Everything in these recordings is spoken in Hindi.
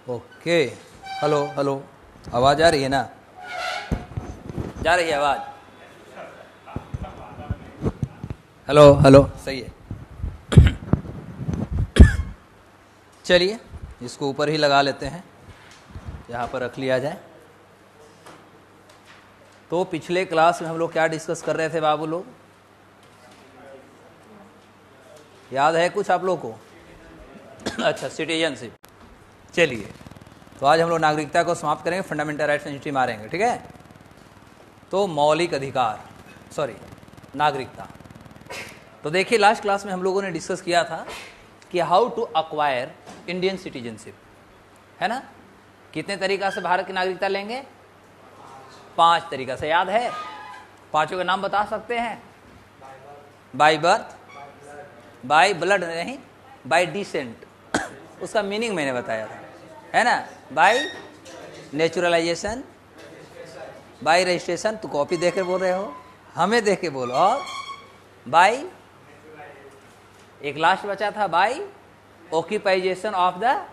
ओके, हेलो हेलो, आवाज़ आ रही है ना? जा रही है आवाज़? हेलो हेलो, सही है। चलिए इसको ऊपर ही लगा लेते हैं, यहाँ पर रख लिया जाए। तो पिछले क्लास में हम लोग क्या डिस्कस कर रहे थे बाबू लोग? याद है कुछ आप लोग को? अच्छा, सिटीजनशिप। चलिए, तो आज हम लोग नागरिकता को समाप्त करेंगे, फंडामेंटल राइट्स एंड हिस्ट्री मारेंगे, ठीक है? तो मौलिक अधिकार, नागरिकता। तो देखिए, लास्ट क्लास में हम लोगों ने डिस्कस किया था कि how to acquire Indian citizenship, है ना? कितने तरीका से भारत की नागरिकता लेंगे? 5 तरीका से। याद है? पांचों के नाम बता सकते हैं? बाय बर्थ, बाय ब्लड नहीं, बाय डिसेंट। उसका मीनिंग मैंने बताया था, है ना? Bye naturalisation, bye registration. तो कॉपी देख के बोल रहे हो, हमें देख के बोलो। और बाय, एक लास्ट बचा था, बाय ऑक्यूपाइजेशन ऑफ द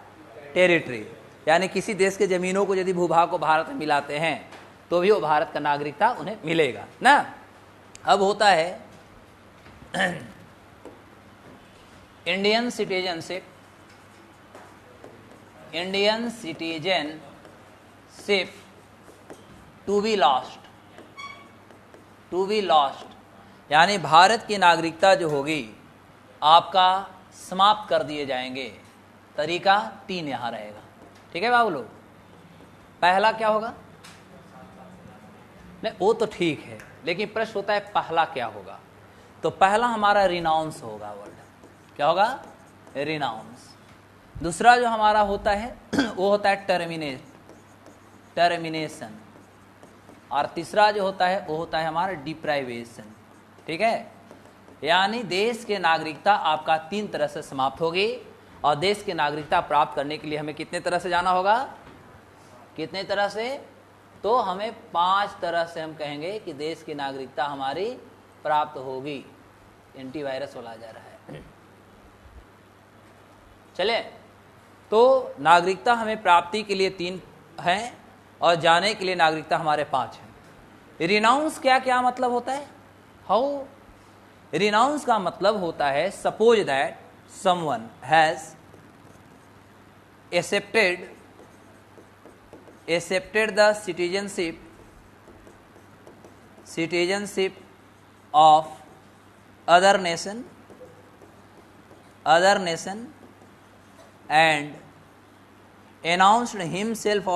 टेरिटरी, यानी किसी देश के जमीनों को यदि भूभाग को भारत में मिलाते हैं तो भी वो भारत का नागरिकता उन्हें मिलेगा ना। अब होता है Indian citizenship. Indian citizenship to be lost, to be lost, यानी भारत की नागरिकता जो होगी आपका समाप्त कर दिए जाएंगे। तरीका 3 यहां रहेगा, ठीक है बाबू लोग? पहला क्या होगा? नहीं, वो तो ठीक है, लेकिन प्रश्न होता है पहला क्या होगा? तो पहला हमारा रिनाउंस होगा। वर्ड क्या होगा? रिनाउंस। दूसरा जो हमारा होता है वो होता है टर्मिनेशन। और तीसरा जो होता है वो होता है हमारा डिप्राइवेशन, ठीक है? यानी देश के नागरिकता आपका 3 तरह से समाप्त होगी। और देश की नागरिकता प्राप्त करने के लिए हमें कितने तरह से जाना होगा? कितने तरह से? तो हमें 5 तरह से हम कहेंगे कि देश की नागरिकता हमारी प्राप्त होगी। एंटीवायरस वाला जा रहा है। चले, तो नागरिकता हमें प्राप्ति के लिए 3 हैं और जाने के लिए नागरिकता हमारे 5 हैं। रिनाउंस क्या क्या मतलब होता है? हाउ? रिनाउंस का मतलब होता है suppose that someone has accepted the citizenship of other nation and announced himself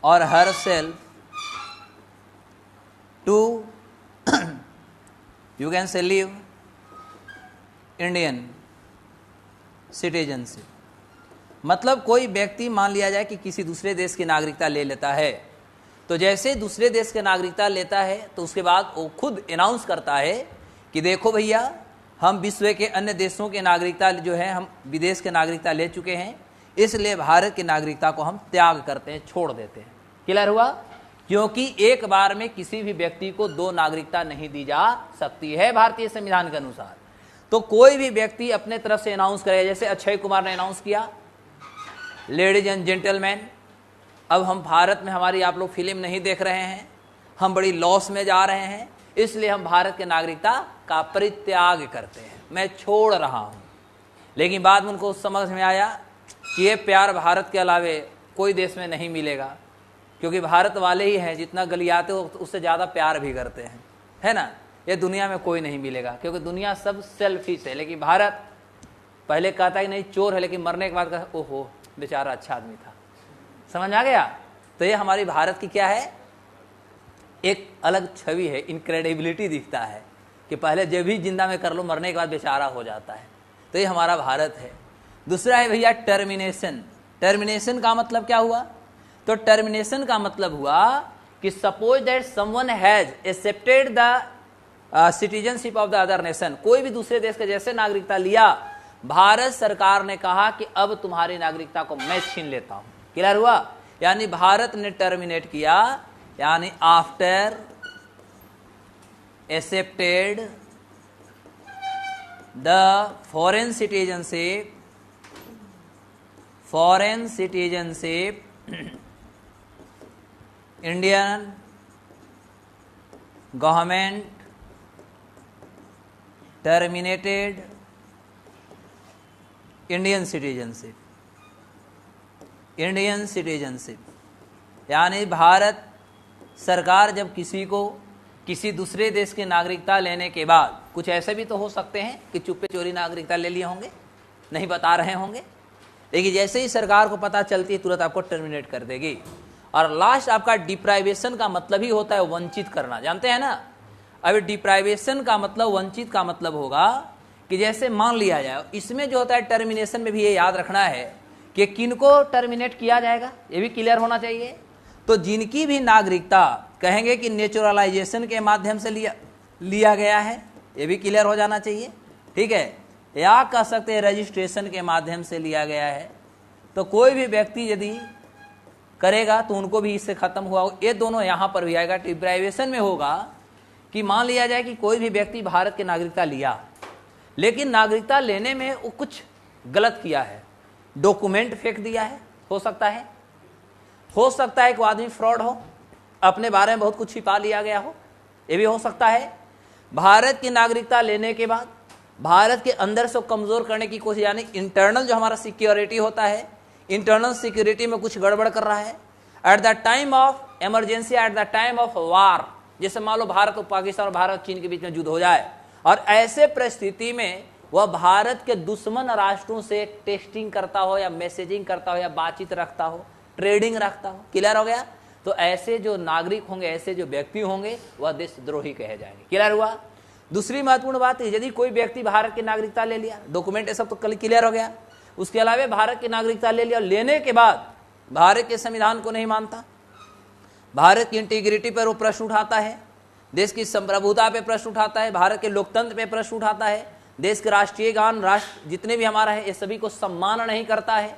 or herself to you can say live Indian citizenship. मतलब कोई व्यक्ति मान लिया जाए कि किसी दूसरे देश की नागरिकता ले लेता है, तो जैसे दूसरे देश की नागरिकता लेता है तो उसके बाद वो खुद अनाउंस करता है कि देखो भैया, हम विश्व के अन्य देशों के नागरिकता जो है, हम विदेश के नागरिकता ले चुके हैं, इसलिए भारत की नागरिकता को हम त्याग करते हैं, छोड़ देते हैं। क्लियर हुआ? क्योंकि एक बार में किसी भी व्यक्ति को 2 नागरिकता नहीं दी जा सकती है भारतीय संविधान के अनुसार। तो कोई भी व्यक्ति अपने तरफ से अनाउंस करे, जैसे अक्षय कुमार ने अनाउंस किया, लेडीज एंड जेंटलमैन, अब हम भारत में हमारी आप लोग फिल्म नहीं देख रहे हैं, हम बड़ी लॉस में जा रहे हैं, इसलिए हम भारत के नागरिकता का परित्याग करते हैं, मैं छोड़ रहा हूं। लेकिन बाद में उनको समझ में आया कि ये प्यार भारत के अलावे कोई देश में नहीं मिलेगा, क्योंकि भारत वाले ही हैं जितना गलियाते हो उससे ज़्यादा प्यार भी करते हैं, है ना? ये दुनिया में कोई नहीं मिलेगा, क्योंकि दुनिया सब सेल्फिश है। लेकिन भारत पहले कहता है कि नहीं चोर है, लेकिन मरने के बाद कहता ओहो बेचारा अच्छा आदमी था। समझ आ गया? तो ये हमारी भारत की क्या है? एक अलग छवि है, इनक्रेडिबिलिटी दिखता है कि पहले जब भी जिंदा में कर लो, मरने के बाद बेचारा हो जाता है। तो ये हमारा भारत है। दूसरा है भैया टर्मिनेशन। टर्मिनेशन का मतलब क्या हुआ? तो टर्मिनेशन का मतलब हुआ कि suppose that someone has accepted the citizenship of the other nation, कोई भी दूसरे देश के जैसे नागरिकता लिया, भारत सरकार ने कहा कि अब तुम्हारी नागरिकता को मैं छीन लेता हूं। क्लियर हुआ? यानी भारत ने टर्मिनेट किया, यानी after accepted the foreign citizenship Indian government terminated Indian citizenship, यानी भारत सरकार जब किसी को किसी दूसरे देश की नागरिकता लेने के बाद, कुछ ऐसे भी तो हो सकते हैं कि चुप्पे चोरी नागरिकता ले लिए होंगे, नहीं बता रहे होंगे, लेकिन जैसे ही सरकार को पता चलती है तुरंत आपको टर्मिनेट कर देगी। और लास्ट आपका डिप्राइवेशन का मतलब ही होता है वंचित करना, जानते हैं ना। अभी डिप्राइवेशन का मतलब, वंचित का मतलब होगा कि जैसे मान लिया जाए, इसमें जो होता है टर्मिनेशन में भी ये याद रखना है कि किनको टर्मिनेट किया जाएगा, ये भी क्लियर होना चाहिए। तो जिनकी भी नागरिकता कहेंगे कि नेचुरलाइजेशन के माध्यम से लिया गया है, ये भी क्लियर हो जाना चाहिए, ठीक है, या कह सकते हैं रजिस्ट्रेशन के माध्यम से लिया गया है। तो कोई भी व्यक्ति यदि करेगा तो उनको भी इससे खत्म हुआ, ये दोनों यहां पर भी आएगा। डिप्राइवेशन में होगा कि मान लिया जाए कि कोई भी व्यक्ति भारत की नागरिकता लिया, लेकिन नागरिकता लेने में वो कुछ गलत किया है, डॉक्यूमेंट फेंक दिया है, हो सकता है कोई आदमी फ्रॉड हो, अपने बारे में बहुत कुछ छिपा लिया गया हो, ये भी हो सकता है। भारत की नागरिकता लेने के बाद भारत के अंदर से कमजोर करने की कोशिश, यानी इंटरनल जो हमारा सिक्योरिटी होता है, इंटरनल सिक्योरिटी में कुछ गड़बड़ कर रहा है। At the time of emergency, at the time of war, जैसे मान लो भारत और पाकिस्तान और भारत चीन के बीच में युद्ध हो जाए, और ऐसे परिस्थिति में वह भारत के दुश्मन राष्ट्रों से टेस्टिंग करता हो, या मैसेजिंग करता हो, या बातचीत रखता हो, ट्रेडिंग रखता हो, क्लियर हो गया। तो ऐसे जो नागरिक होंगे, ऐसे जो व्यक्ति होंगे, वह देशद्रोही कहे जाएंगे, क्लियर हुआ। दूसरी महत्वपूर्ण बात है, यदि कोई व्यक्ति भारत की नागरिकता ले लिया, डॉक्यूमेंट ये सब तो क्लियर हो गया, उसके अलावा भारत की नागरिकता ले लिया, लेने के बाद भारत के संविधान को नहीं मानता, भारत की इंटीग्रिटी पर वो प्रश्न उठाता है, देश की संप्रभुता पे प्रश्न उठाता है, भारत के लोकतंत्र पे प्रश्न उठाता है, देश के राष्ट्रीय गान, राष्ट्र जितने भी हमारा है, ये सभी को सम्मान नहीं करता है।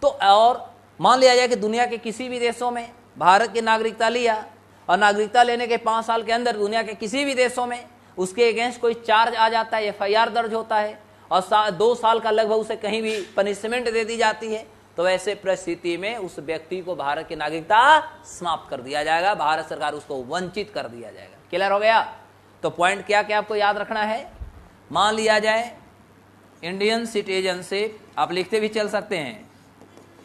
तो और मान लिया जाए कि दुनिया के किसी भी देशों में भारत की नागरिकता लिया, और नागरिकता लेने के 5 साल के अंदर दुनिया के किसी भी देशों में उसके अगेंस्ट कोई चार्ज आ जाता है, FIR दर्ज होता है, और 2 साल का लगभग उसे कहीं भी पनिशमेंट दे दी जाती है, तो ऐसे परिस्थिति में उस व्यक्ति को भारत की नागरिकता समाप्त कर दिया जाएगा, भारत सरकार उसको वंचित कर दिया जाएगा, क्लियर हो गया। तो पॉइंट क्या क्या आपको याद रखना है, मान लिया जाए इंडियन सिटीजनशिप, आप लिखते भी चल सकते हैं,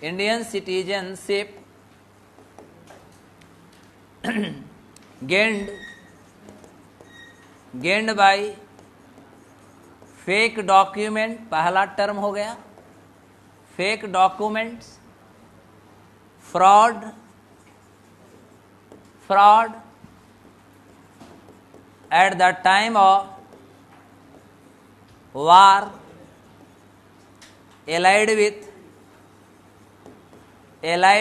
Indian citizenship gained by fake document, पहला टर्म हो गया, fake documents, fraud at the time of war, allied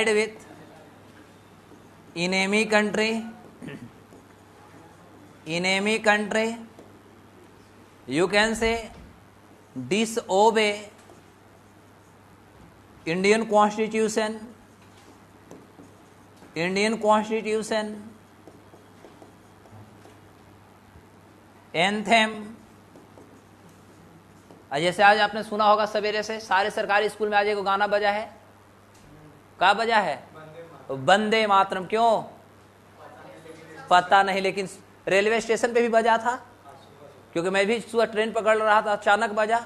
with enemy country, you can say disobey Indian Constitution, anthem। जैसे आज आपने सुना होगा सवेरे से सारे सरकारी स्कूल में आज एक गाना बजा है, क्या बजा है, वंदे मातरम। क्यों पता नहीं, लेकिन रेलवे स्टेशन पे भी बजा था, क्योंकि मैं भी सुबह ट्रेन पकड़ रहा था, अचानक बजा,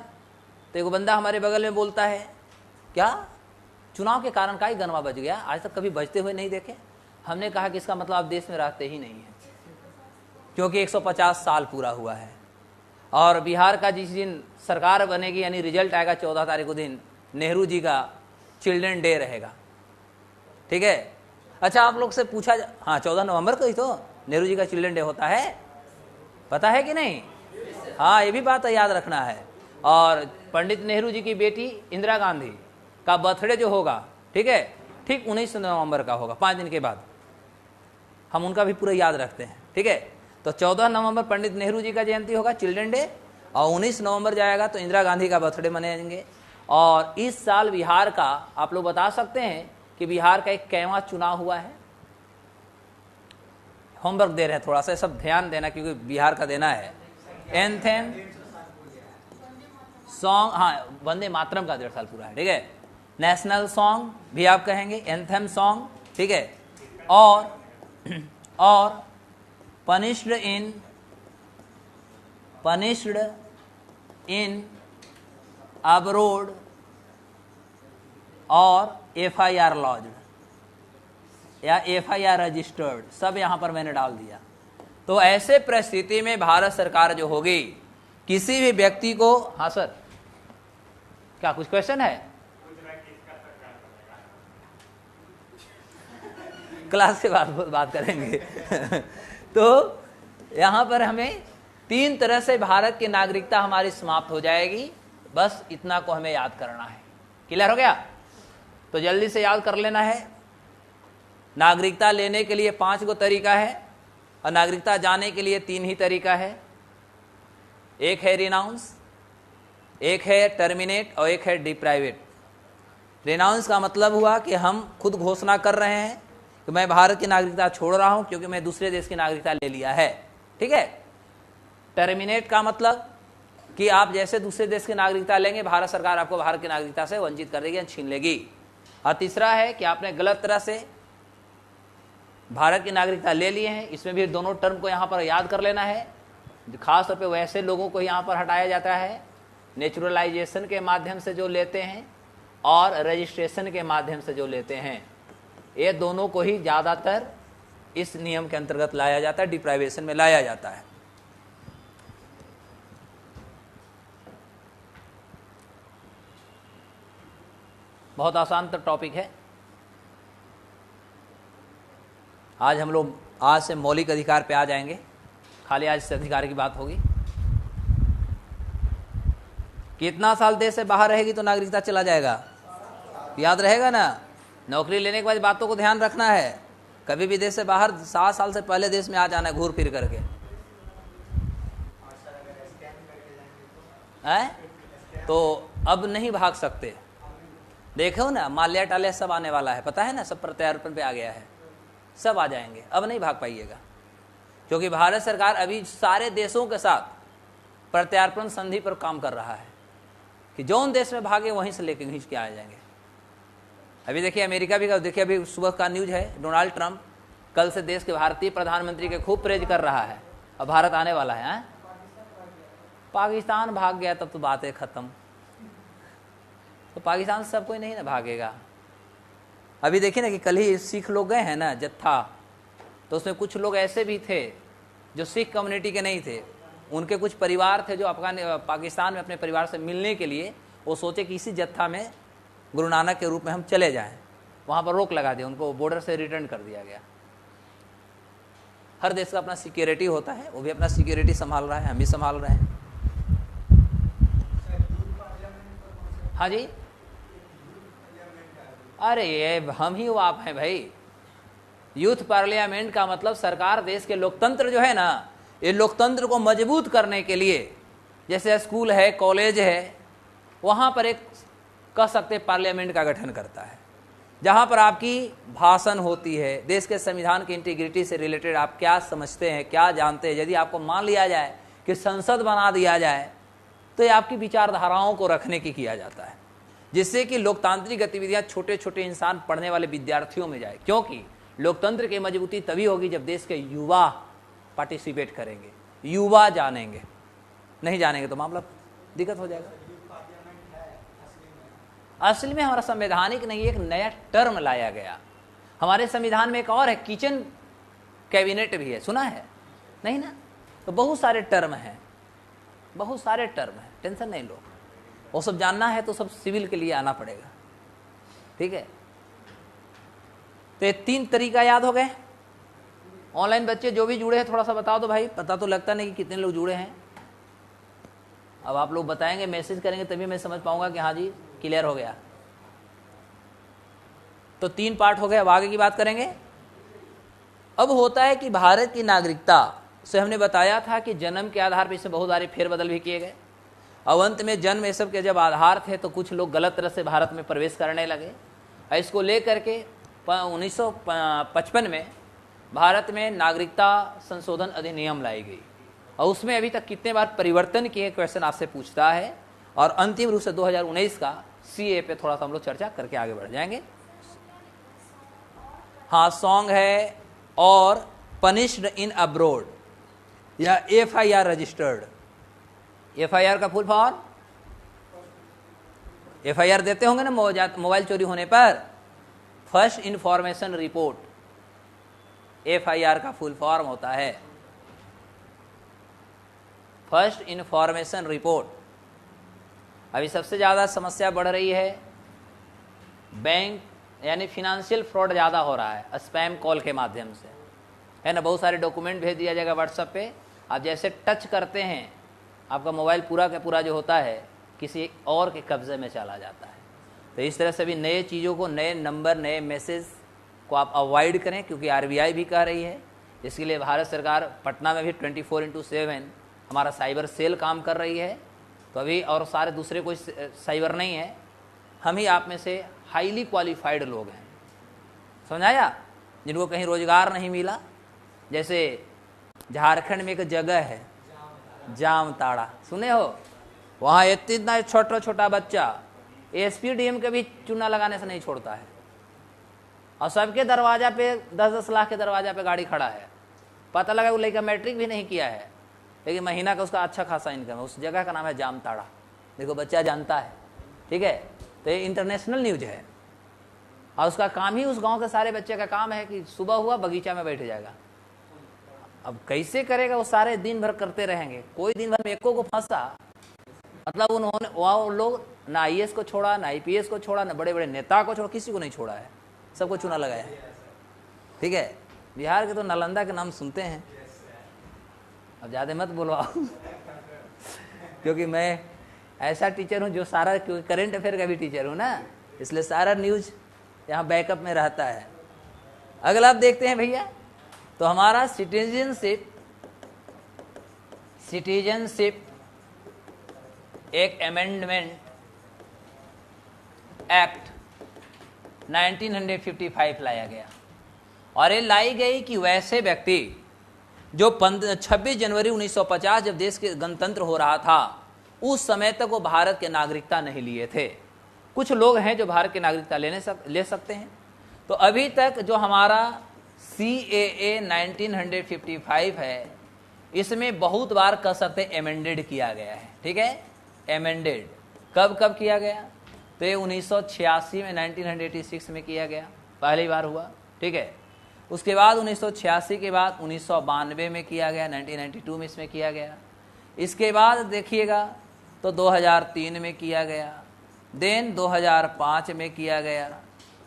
तो एक बंदा हमारे बगल में बोलता है, क्या चुनाव के कारण का ही गनवा बज गया, आज तक कभी बजते हुए नहीं देखे। हमने कहा कि इसका मतलब आप देश में रहते ही नहीं है, क्योंकि 150 साल पूरा हुआ है, और बिहार का जिस दिन सरकार बनेगी, यानी रिजल्ट आएगा 14 तारीख को दिन, नेहरू जी का चिल्ड्रन डे रहेगा, ठीक है। अच्छा आप लोग से पूछा, हाँ 14 नवंबर को ही तो नेहरू जी का चिल्ड्रन डे होता है, पता है कि नहीं, हाँ ये भी बात याद रखना है। और पंडित नेहरू जी की बेटी इंदिरा गांधी का बर्थडे जो होगा, ठीक है, ठीक 19 नवंबर का होगा, 5 दिन के बाद, हम उनका भी पूरा याद रखते हैं, ठीक है। तो 14 नवंबर पंडित नेहरू जी का जयंती होगा, चिल्ड्रन डे, और 19 नवंबर जाएगा तो इंदिरा गांधी का बर्थडे मनाएंगे। और इस साल बिहार का आप लोग बता सकते हैं कि बिहार का 21वां चुनाव हुआ है। होमवर्क दे रहे हैं, थोड़ा सा सब ध्यान देना, क्योंकि बिहार का देना है। एंथेम सॉन्ग, हाँ वंदे मातरम का 1.5 साल पूरा है, ठीक है। नेशनल सॉन्ग भी आप कहेंगे, एंथम सॉन्ग, ठीक है। और पनिश्ड इन अब्रोड और FIR लॉज्ड या FIR रजिस्टर्ड, सब यहां पर मैंने डाल दिया। तो ऐसे परिस्थिति में भारत सरकार जो होगी, किसी भी व्यक्ति को, हाँ सर क्या कुछ क्वेश्चन है? क्लास के बाद बात करेंगे। तो यहां पर हमें 3 तरह से भारत की नागरिकता हमारी समाप्त हो जाएगी, बस इतना को हमें याद करना है। क्लियर हो गया? तो जल्दी से याद कर लेना है। नागरिकता लेने के लिए 5 गो तरीका है और नागरिकता जाने के लिए 3 ही तरीका है। एक है रिनाउंस, एक है टर्मिनेट और एक है डिप्राइवेट। रिनाउंस का मतलब हुआ कि हम खुद घोषणा कर रहे हैं कि मैं भारत की नागरिकता छोड़ रहा हूं क्योंकि मैं दूसरे देश की नागरिकता ले लिया है, ठीक है। टर्मिनेट का मतलब कि आप जैसे दूसरे देश की नागरिकता लेंगे, भारत सरकार आपको भारत की नागरिकता से वंचित कर देगी, छीन लेगी। और तीसरा है कि आपने गलत तरह से भारत की नागरिकता ले लिए हैं। इसमें भी दोनों टर्म को यहाँ पर याद कर लेना है। खास तौर पे वैसे लोगों को यहाँ पर हटाया जाता है नेचुरलाइजेशन के माध्यम से जो लेते हैं और रजिस्ट्रेशन के माध्यम से जो लेते हैं, ये दोनों को ही ज़्यादातर इस नियम के अंतर्गत लाया जाता है, डिप्राइवेशन में लाया जाता है। बहुत आसान टॉपिक है। आज हम लोग आज से मौलिक अधिकार पे आ जाएंगे, खाली आज से अधिकार की बात होगी। कितना साल देश से बाहर रहेगी तो नागरिकता चला जाएगा, याद रहेगा ना। नौकरी लेने के बाद बातों को ध्यान रखना है। कभी भी देश से बाहर 7 साल से पहले देश में आ जाना है घूर फिर करके, है? तो अब नहीं भाग सकते। देखो ना, माल्या टाल्या सब आने वाला है, पता है ना, सब प्रत्यार्पण पे आ गया है, सब आ जाएंगे, अब नहीं भाग पाइएगा। क्योंकि भारत सरकार अभी सारे देशों के साथ प्रत्यार्पण संधि पर काम कर रहा है कि जौन देश में भागे वहीं से लेके खींच के आ जाएंगे। अभी देखिए अमेरिका भी, देखिए अभी सुबह का न्यूज है, डोनाल्ड ट्रंप कल से देश के भारतीय प्रधानमंत्री के खूब प्रेज कर रहा है, अब भारत आने वाला है। पाकिस्तान भाग गया तब तो बातें खत्म। तो पाकिस्तान से सब कोई नहीं ना भागेगा। अभी देखिए ना कि कल ही सिख लोग गए हैं ना जत्था, तो उसमें कुछ लोग ऐसे भी थे जो सिख कम्युनिटी के नहीं थे, उनके कुछ परिवार थे जो पाकिस्तान में अपने परिवार से मिलने के लिए वो सोचे कि इसी जत्था में गुरु नानक के रूप में हम चले जाएं। वहाँ पर रोक लगा दी, उनको बॉर्डर से रिटर्न कर दिया गया। हर देश का अपना सिक्योरिटी होता है, वो भी अपना सिक्योरिटी संभाल रहा है, हम भी संभाल रहे हैं। हाँ जी, अरे ये हम ही वो आप हैं भाई। यूथ पार्लियामेंट का मतलब सरकार देश के लोकतंत्र जो है ना, ये लोकतंत्र को मजबूत करने के लिए, जैसे स्कूल है, कॉलेज है, वहाँ पर एक कह सकते पार्लियामेंट का गठन करता है, जहाँ पर आपकी भाषण होती है, देश के संविधान की इंटीग्रिटी से रिलेटेड आप क्या समझते हैं, क्या जानते हैं। यदि आपको मान लिया जाए कि संसद बना दिया जाए तो ये आपकी विचारधाराओं को रखने की किया जाता है, जिससे कि लोकतांत्रिक गतिविधियां छोटे छोटे इंसान पढ़ने वाले विद्यार्थियों में जाए। क्योंकि लोकतंत्र की मजबूती तभी होगी जब देश के युवा पार्टिसिपेट करेंगे, युवा जानेंगे। नहीं जानेंगे तो मामला दिक्कत हो जाएगा। असल में हमारा संवैधानिक नहीं, एक नया टर्म लाया गया हमारे संविधान में। एक और है, किचन कैबिनेट भी है, सुना है? नहीं ना। तो बहुत सारे टर्म हैं, बहुत सारे टर्म हैं, टेंशन नहीं लो। वो सब जानना है तो सब सिविल के लिए आना पड़ेगा, ठीक है। तो ये 3 तरीका याद हो गए। ऑनलाइन बच्चे जो भी जुड़े हैं थोड़ा सा बताओ तो भाई, पता तो लगता नहीं कि कितने लोग जुड़े हैं। अब आप लोग बताएंगे, मैसेज करेंगे तभी मैं समझ पाऊंगा कि हाँ जी क्लियर हो गया। तो 3 पार्ट हो गए, अब आगे की बात करेंगे। अब होता है कि भारत की नागरिकता से हमने बताया था कि जन्म के आधार पर इसमें बहुत सारे फेरबदल भी किए गए। अब अंत में जन्म ये सब के जब आधार थे तो कुछ लोग गलत तरह से भारत में प्रवेश करने लगे। इसको लेकर के 1955 में भारत में नागरिकता संशोधन अधिनियम लाई गई। और उसमें अभी तक कितने बार परिवर्तन किए, क्वेश्चन आपसे पूछता है। और अंतिम रूप से 2019 का सीए पे थोड़ा सा हम लोग चर्चा करके आगे बढ़ जाएंगे। हाँ, सॉन्ग है और पनिश्ड इन अब्रोड या FIR रजिस्टर्ड। FIR का फुल फॉर्म, FIR देते होंगे ना मोबाइल चोरी होने पर, फर्स्ट इंफॉर्मेशन रिपोर्ट, FIR का फुल फॉर्म होता है फर्स्ट इंफॉर्मेशन रिपोर्ट। अभी सबसे ज़्यादा समस्या बढ़ रही है, बैंक यानी फिनेंशियल फ्रॉड ज़्यादा हो रहा है स्पैम कॉल के माध्यम से, है ना। बहुत सारे डॉक्यूमेंट भेज दिया जाएगा व्हाट्सएप पे, आप जैसे टच करते हैं आपका मोबाइल पूरा का पूरा जो होता है किसी और के कब्जे में चला जाता है। तो इस तरह से भी नए चीज़ों को, नए नंबर, नए मैसेज को आप अवॉइड करें, क्योंकि RBI भी कह रही है। इसके लिए भारत सरकार पटना में भी 24/7 हमारा साइबर सेल काम कर रही है। तो अभी और सारे दूसरे कोई साइबर नहीं है, हम ही आप में से हाईली क्वालिफाइड लोग हैं, समझाया, जिनको कहीं रोजगार नहीं मिला। जैसे झारखंड में एक जगह है जामताड़ा, सुने हो, वहाँ इतना छोटा छोटा बच्चा SPDM के भी चूना लगाने से नहीं छोड़ता है, और सबके दरवाजा पे 10-10 लाख के दरवाजा पे गाड़ी खड़ा है। पता लगा वो लड़का मैट्रिक भी नहीं किया है, लेकिन महीना का उसका अच्छा खासा इनकम है। उस जगह का नाम है जामताड़ा। देखो बच्चा जानता है, ठीक है। तो ये इंटरनेशनल न्यूज है, और उसका काम ही, उस गांव के सारे बच्चे का काम है कि सुबह हुआ बगीचा में बैठ जाएगा। अब कैसे करेगा, वो सारे दिन भर करते रहेंगे, कोई दिन भर में एको को फंसा, मतलब उन्होंने वहाँ लोग ना IAS को छोड़ा, ना IPS को छोड़ा, ना बड़े बड़े नेता को छोड़ा, किसी को नहीं छोड़ा है, सबको चुना लगाया है, ठीक है। बिहार के तो नालंदा के नाम सुनते हैं, अब ज़्यादा मत बुलवाओ क्योंकि मैं ऐसा टीचर हूँ जो सारा, क्योंकि करंट अफेयर का भी टीचर हूँ ना, इसलिए सारा न्यूज यहाँ बैकअप में रहता है। अगला आप देखते हैं भैया, तो हमारा सिटीजनशिप एक अमेंडमेंट एक्ट 1955 लाया गया, और ये लाई गई कि वैसे व्यक्ति जो 26 जनवरी 1950 जब देश के गणतंत्र हो रहा था, उस समय तक वो भारत के नागरिकता नहीं लिए थे। कुछ लोग हैं जो भारत की नागरिकता ले सकते हैं। तो अभी तक जो हमारा CAA 1955 है, इसमें बहुत बार कह सकते एमेंडेड किया गया है, ठीक है। एमेंडेड कब कब किया गया, तो ये 1986 में, 1986 में किया गया, पहली बार हुआ, ठीक है। उसके बाद 1986 के बाद 1992 में किया गया, 1992 में इसमें किया गया। इसके बाद देखिएगा तो 2003 में किया गया, देन 2005 में किया गया,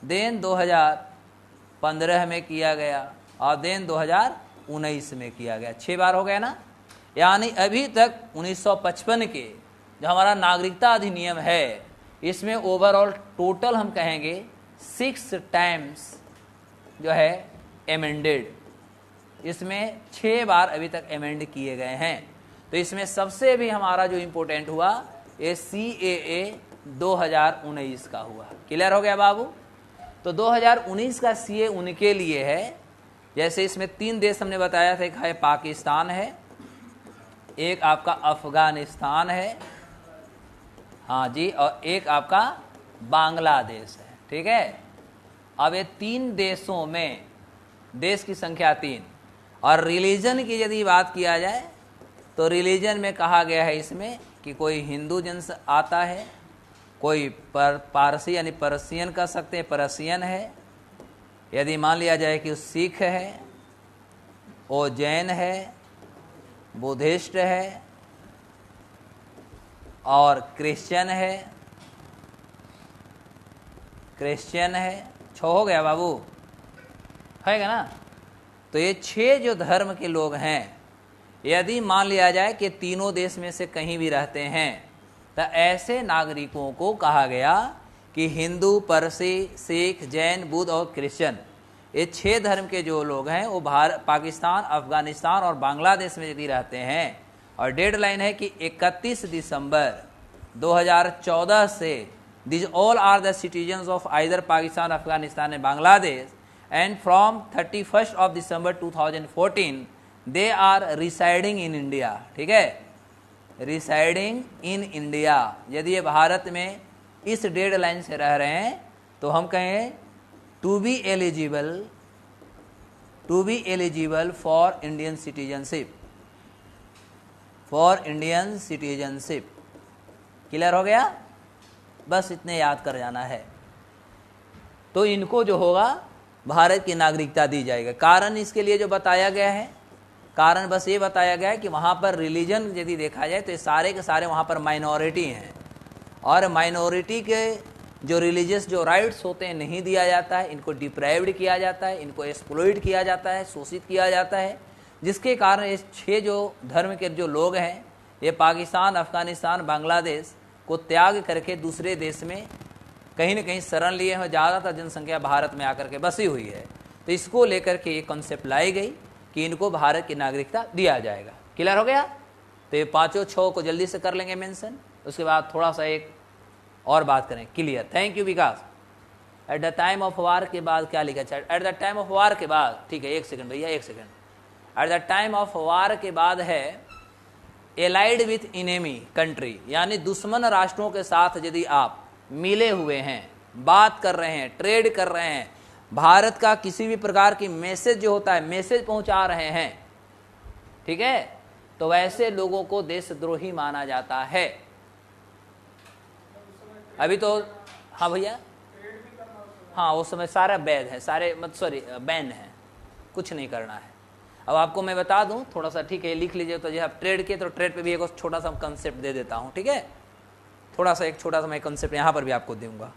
देन 2015 में किया गया, और देन 2019 में किया गया। 6 बार हो गया ना। यानी अभी तक 1955 के जो हमारा नागरिकता अधिनियम है, इसमें ओवरऑल टोटल हम कहेंगे 6 टाइम्स जो है एमेंडेड, इसमें 6 बार अभी तक एमेंड किए गए हैं। तो इसमें सबसे भी हमारा जो इम्पोर्टेंट हुआ ये CAA 2019 का हुआ। क्लियर हो गया बाबू। तो 2019 का CAA उनके लिए है, जैसे इसमें 3 देश हमने बताया था, एक है पाकिस्तान है, एक आपका अफगानिस्तान है, हाँ जी, और एक आपका बांग्लादेश है, ठीक है। अब ये 3 देशों में, देश की संख्या 3, और रिलीजन की यदि बात किया जाए तो रिलीजन में कहा गया है इसमें कि कोई हिंदू जन आता है, कोई पारसी यानी पर्सियन कह सकते हैं, पर्सियन है, यदि मान लिया जाए कि सिख है, वो जैन है, बुद्धिस्ट है, और क्रिश्चियन है, 6 हो गया बाबू, है ना। तो ये 6 जो धर्म के लोग हैं, यदि मान लिया जाए कि तीनों देश में से कहीं भी रहते हैं, तो ऐसे नागरिकों को कहा गया कि हिंदू, पारसी, सिख, जैन, बुद्ध और क्रिश्चियन, ये 6 धर्म के जो लोग हैं वो पाकिस्तान, अफगानिस्तान और बांग्लादेश में यदि रहते हैं, और डेडलाइन है कि 31 दिसंबर 2014 से these all are the citizens of either Pakistan, Afghanistan and Bangladesh, and from 31st of December 2014 they are residing in India, ठीक है। रिसाइडिंग इन इंडिया, यदि ये भारत में इस डेड लाइन से रह रहे हैं तो हम कहें to be eligible for Indian citizenship, for Indian citizenship. Clear हो गया? बस इतने याद कर जाना है। तो इनको जो होगा भारत की नागरिकता दी जाएगी। कारण इसके लिए जो बताया गया है, कारण बस ये बताया गया है कि वहाँ पर रिलीजन यदि देखा जाए तो ये सारे के सारे वहाँ पर माइनॉरिटी हैं, और माइनॉरिटी के जो रिलीजियस जो राइट्स होते हैं नहीं दिया जाता है, इनको डिप्राइव्ड किया जाता है, इनको एक्सप्लॉइट किया जाता है, शोषित किया जाता है, जिसके कारण ये 6 जो धर्म के जो लोग हैं ये पाकिस्तान, अफगानिस्तान, बांग्लादेश को त्याग करके दूसरे देश में कहीं न कहीं शरण लिए हैं। ज़्यादातर जनसंख्या भारत में आकर के बसी हुई है। तो इसको लेकर के ये कॉन्सेप्ट लाई गई कि इनको भारत की नागरिकता दिया जाएगा। क्लियर हो गया? तो ये 5-6 को जल्दी से कर लेंगे मेंशन, उसके बाद थोड़ा सा एक और बात करें। Clear? Thank you Vikas. At the time of war के बाद क्या लिखा? At the time of war के बाद, ठीक है, 1 सेकंड भैया, 1 second. At the time of war के बाद है एलाइड विथ इनेमी कंट्री, यानी दुश्मन राष्ट्रों के साथ यदि आप मिले हुए हैं, बात कर रहे हैं, ट्रेड कर रहे हैं, भारत का किसी भी प्रकार की मैसेज जो होता है मैसेज पहुंचा रहे हैं, ठीक है, तो वैसे लोगों को देशद्रोही माना जाता है। अभी तो हाँ भैया, हाँ उस समय सारा वैध है, सारे बैन है, कुछ नहीं करना है। अब आपको मैं बता दूं थोड़ा सा, ठीक है, लिख लीजिए। तो जब आप ट्रेड किए तो ट्रेड पे भी एक छोटा सा कंसेप्ट दे देता हूं, ठीक है, थोड़ा सा एक छोटा सा मैं कंसेप्ट यहाँ पर भी आपको दूंगा।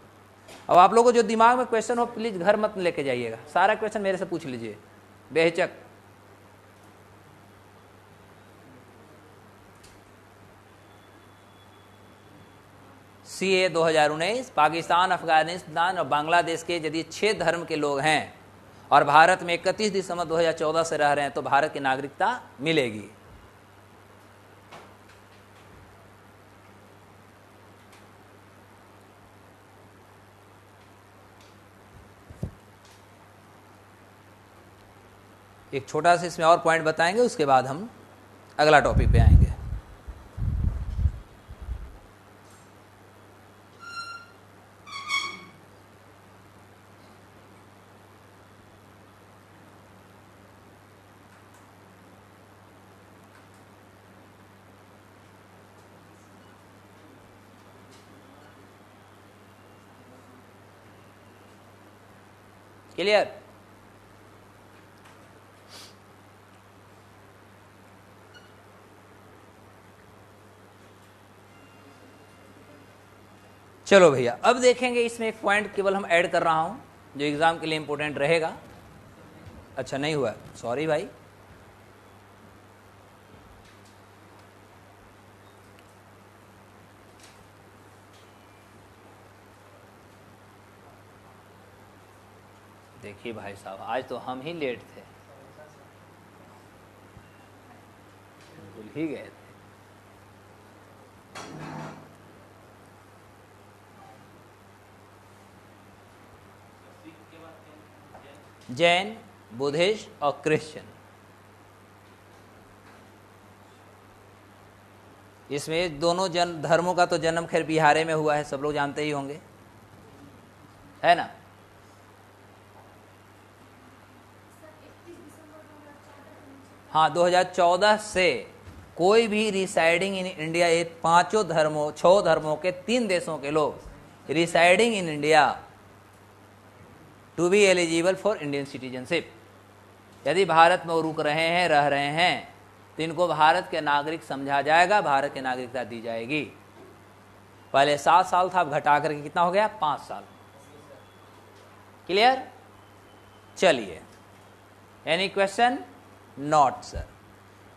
अब आप लोगों को जो दिमाग में क्वेश्चन हो प्लीज घर मत लेके जाइएगा, सारा क्वेश्चन मेरे से पूछ लीजिए बेहिचक। CA 2019 पाकिस्तान, अफगानिस्तान और बांग्लादेश के यदि 6 धर्म के लोग हैं और भारत में 31 दिसंबर 2014 से रह रहे हैं तो भारत की नागरिकता मिलेगी। एक छोटा सा इसमें और पॉइंट बताएंगे, उसके बाद हम अगला टॉपिक पे आएंगे। क्लियर? चलो भैया, अब देखेंगे इसमें एक पॉइंट केवल हम ऐड कर रहा हूं जो एग्जाम के लिए इंपॉर्टेंट रहेगा। अच्छा नहीं हुआ, सॉरी भाई। देखिए भाई साहब, आज तो हम ही लेट थे, भूल ही गए थे। जैन, बुद्धिस्ट और क्रिश्चियन, इसमें दोनों धर्मों का तो जन्म खैर बिहार में हुआ है, सब लोग जानते ही होंगे, है ना। हाँ, 2014 से कोई भी रिसाइडिंग इन इंडिया, ये 6 धर्मों के 3 देशों के लोग residing in India to be eligible for Indian citizenship, यदि भारत में वो रुक रहे हैं, रह रहे हैं, तो इनको भारत के नागरिक समझा जाएगा, भारत की नागरिकता दी जाएगी। पहले 7 साल था, अब घटा करके कितना हो गया? 5 साल। क्लियर? चलिए, एनी क्वेश्चन? नॉट सर,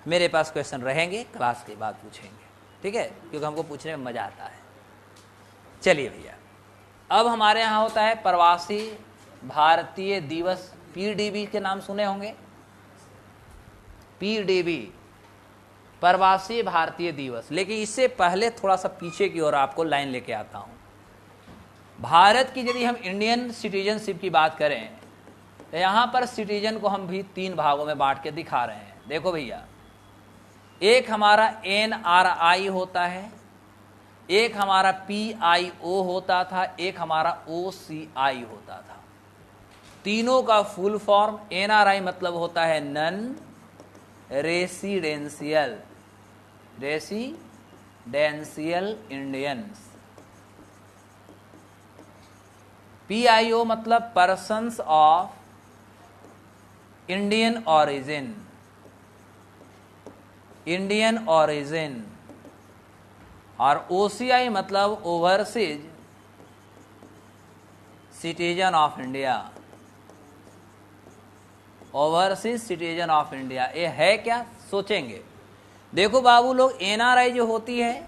मेरे पास क्वेश्चन रहेंगे, क्लास के बाद पूछेंगे, ठीक है, क्योंकि हमको पूछने में मजा आता है। चलिए भैया, अब हमारे यहाँ होता है प्रवासी भारतीय दिवस, PDB के नाम सुने होंगे, PDB प्रवासी भारतीय दिवस। लेकिन इससे पहले थोड़ा सा पीछे की ओर आपको लाइन लेके आता हूं। भारत की यदि हम इंडियन सिटीजनशिप की बात करें तो यहां पर सिटीजन को हम भी 3 भागों में बांट के दिखा रहे हैं। देखो भैया, एक हमारा NRI होता है, एक हमारा PIO होता था, एक हमारा OCI होता था। तीनों का फुल फॉर्म NRI मतलब होता है नन रेसिडेंशियल इंडियंस। PIO मतलब पर्सन्स ऑफ इंडियन ऑरिजिन, और OCI मतलब overseas citizen of India, overseas citizen of India. ये है क्या, सोचेंगे। देखो बाबू लोग, NRI जो होती है,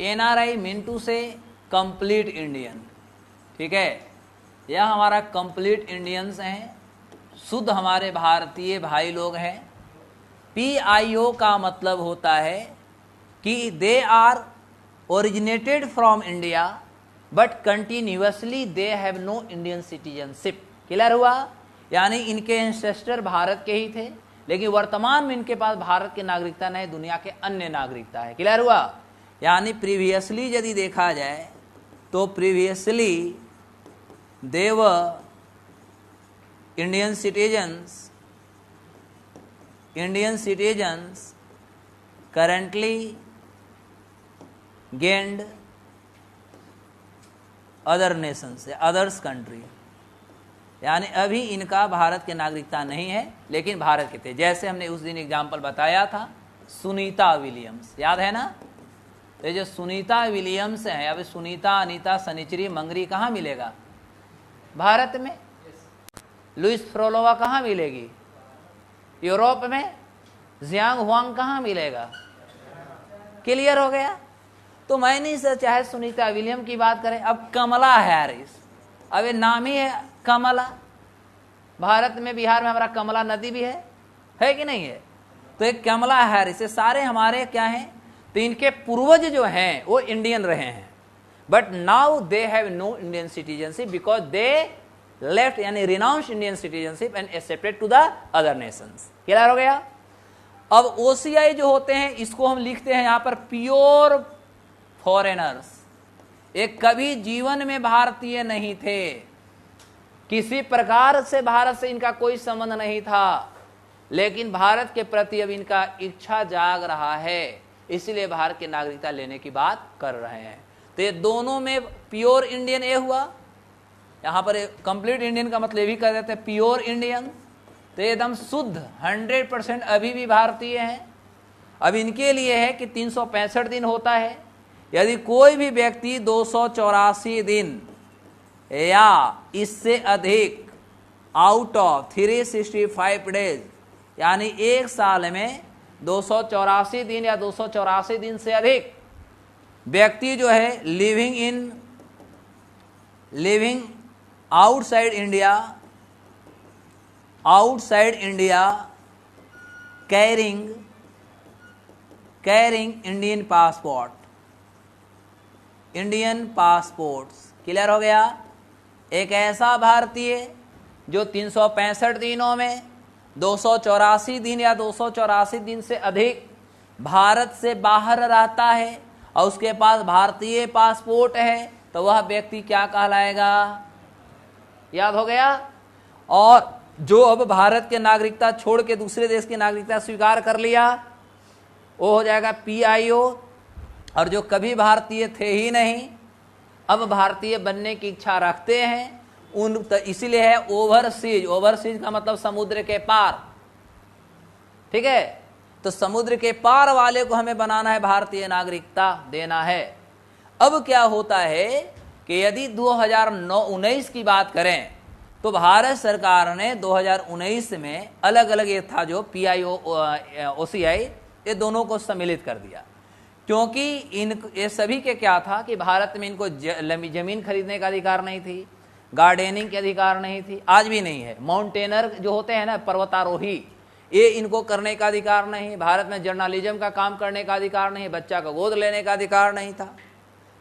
NRI मीन टू से कंप्लीट इंडियन, ठीक है, यह हमारा कंप्लीट इंडियंस हैं, शुद्ध हमारे भारतीय भाई लोग हैं। PIO का मतलब होता है कि they are originated from India but continuously they have no Indian citizenship. Clear हुआ? यानी इनके एंसेस्टर भारत के ही थे, लेकिन वर्तमान में इनके पास भारत की नागरिकता नहीं, दुनिया के अन्य नागरिकता है। क्लियर हुआ? यानी प्रीवियसली यदि देखा जाए तो प्रीवियसली दे वर Indian citizens currently gained other Nations, others country, यानी अभी इनका भारत की नागरिकता नहीं है लेकिन भारत के थे। जैसे हमने उस दिन एग्जाम्पल बताया था सुनीता विलियम्स, याद है ना? तो ये जो सुनीता विलियम्स हैं, अभी सुनीता, अनीता, सनिचरी, मंगरी कहाँ मिलेगा? भारत में। लुइस फ्रोलोवा कहाँ मिलेगी? यूरोप में। जियांग हुआंग कहाँ मिलेगा? क्लियर हो गया? तो मैं नहीं सर, चाहे सुनीता विलियम की बात करें, अब कमला हैरिस, अब ये नाम ही है कमला। भारत में, बिहार में हमारा कमला नदी भी है कि नहीं है? तो एक कमला हैरिस, ये सारे हमारे क्या हैं? तो इनके पूर्वज जो हैं वो इंडियन रहे हैं, but now they have no Indian citizenship because they left, यानी renounce Indian citizenship and accepted to the other nations. Clear हो गया? अब OCI जो होते हैं, इसको हम लिखते हैं यहां पर प्योर फॉरेनर्स। एक कभी जीवन में भारतीय नहीं थे, किसी प्रकार से भारत से इनका कोई संबंध नहीं था, लेकिन भारत के प्रति अब इनका इच्छा जाग रहा है, इसलिए भारत की नागरिकता लेने की बात कर रहे हैं। तो ये दोनों में प्योर इंडियन ये हुआ, यहां पर कंप्लीट इंडियन का मतलब भी कर देते हैं प्योर इंडियन, तो एकदम शुद्ध 100% अभी भी भारतीय हैं। अब इनके लिए है कि 365 दिन होता है, यदि कोई भी व्यक्ति 284 दिन या इससे अधिक आउट ऑफ 365 डेज, यानी एक साल में 284 दिन या 284 दिन से अधिक व्यक्ति जो है living outside India carrying Indian passports. Clear हो गया? एक ऐसा भारतीय जो 365 दिनों में 284 दिन या 284 दिन से अधिक भारत से बाहर रहता है और उसके पास भारतीय पासपोर्ट है, तो वह व्यक्ति क्या कहलाएगा? याद हो गया? और जो अब भारत के नागरिकता छोड़ के दूसरे देश की नागरिकता स्वीकार कर लिया, वो हो जाएगा PIO। और जो कभी भारतीय थे ही नहीं, अब भारतीय बनने की इच्छा रखते हैं, उन तो इसीलिए है ओवरसीज का मतलब समुद्र के पार, ठीक है? तो समुद्र के पार वाले को हमें बनाना है, भारतीय नागरिकता देना है। अब क्या होता है कि यदि 2019 की बात करें तो भारत सरकार ने 2019 में अलग अलग ये था जो PIO OCI, ये दोनों को सम्मिलित कर दिया, क्योंकि ये सभी के क्या था कि भारत में इनको जमीन खरीदने का अधिकार नहीं थी, गार्डनिंग के अधिकार नहीं थी, आज भी नहीं है। माउंटेनर जो होते हैं ना, पर्वतारोही, ये इनको करने का अधिकार नहीं। भारत में जर्नलिज्म का काम करने का अधिकार नहीं, बच्चा का गोद लेने का अधिकार नहीं था,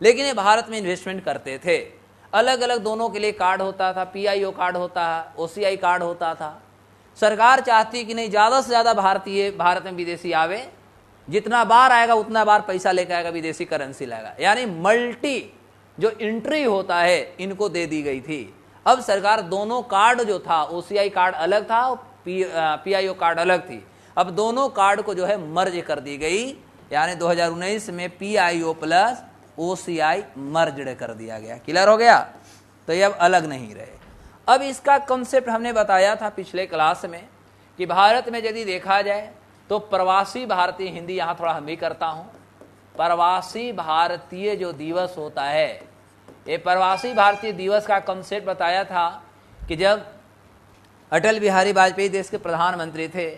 लेकिन ये भारत में इन्वेस्टमेंट करते थे। अलग अलग दोनों के लिए कार्ड होता था, PIO कार्ड होता है, OCI कार्ड होता था। सरकार चाहती कि नहीं, ज़्यादा से ज़्यादा भारतीय भारत में विदेशी आवे, जितना बार आएगा उतना बार पैसा लेकर आएगा, विदेशी करेंसी लाएगा, यानी मल्टी जो एंट्री होता है इनको दे दी गई थी। अब सरकार दोनों कार्ड जो था, ओसीआई कार्ड अलग था और पीआईओ कार्ड अलग थी, अब दोनों कार्ड को जो है मर्ज कर दी गई, यानी 2019 में पीआईओ प्लस ओसीआई मर्जड कर दिया गया। क्लियर हो गया? तो ये अब अलग नहीं रहे। अब इसका कॉन्सेप्ट हमने बताया था पिछले क्लास में कि भारत में यदि देखा जाए तो प्रवासी भारतीय, हिंदी यहाँ थोड़ा हम भी करता हूँ, प्रवासी भारतीय जो दिवस होता है, ये प्रवासी भारतीय दिवस का कॉन्सेप्ट बताया था कि जब अटल बिहारी वाजपेयी देश के प्रधानमंत्री थे,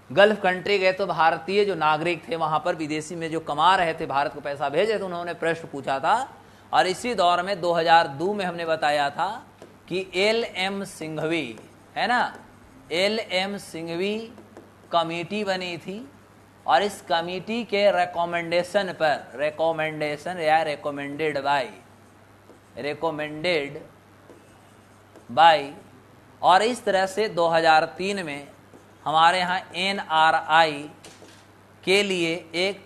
गल्फ कंट्री गए तो भारतीय जो नागरिक थे वहाँ पर विदेशी में जो कमा रहे थे, भारत को पैसा भेजे तो उन्होंने प्रश्न पूछा था। और इसी दौर में 2002 में हमने बताया था कि LM सिंघवी है ना, LM सिंघवी कमेटी बनी थी और इस कमेटी के रिकमेंडेशन पर, रिकमेंडेशन या रिकमेंडेड बाय, और इस तरह से 2003 में हमारे यहाँ NRI के लिए एक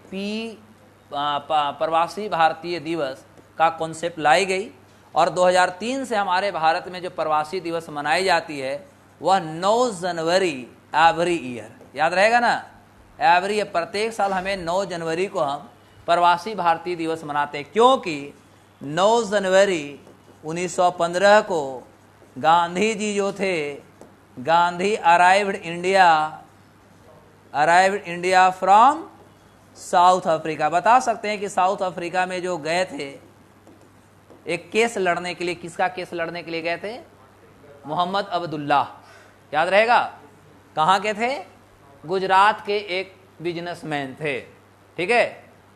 प्रवासी भारतीय दिवस का कॉन्सेप्ट लाई गई। और 2003 से हमारे भारत में जो प्रवासी दिवस मनाई जाती है वह 9 जनवरी एवरी ईयर, याद रहेगा ना, एवरी ईयर, प्रत्येक साल हमें 9 जनवरी को हम प्रवासी भारतीय दिवस मनाते हैं, क्योंकि 9 जनवरी 1915 को गांधी जी जो थे, Gandhi arrived India from south Africa. बता सकते हैं कि साउथ अफ्रीका में जो गए थे एक केस लड़ने के लिए, किसका केस लड़ने के लिए गए थे? मोहम्मद अब्दुल्ला, याद रहेगा। कहाँ के थे? गुजरात के एक बिजनेसमैन थे, ठीक है।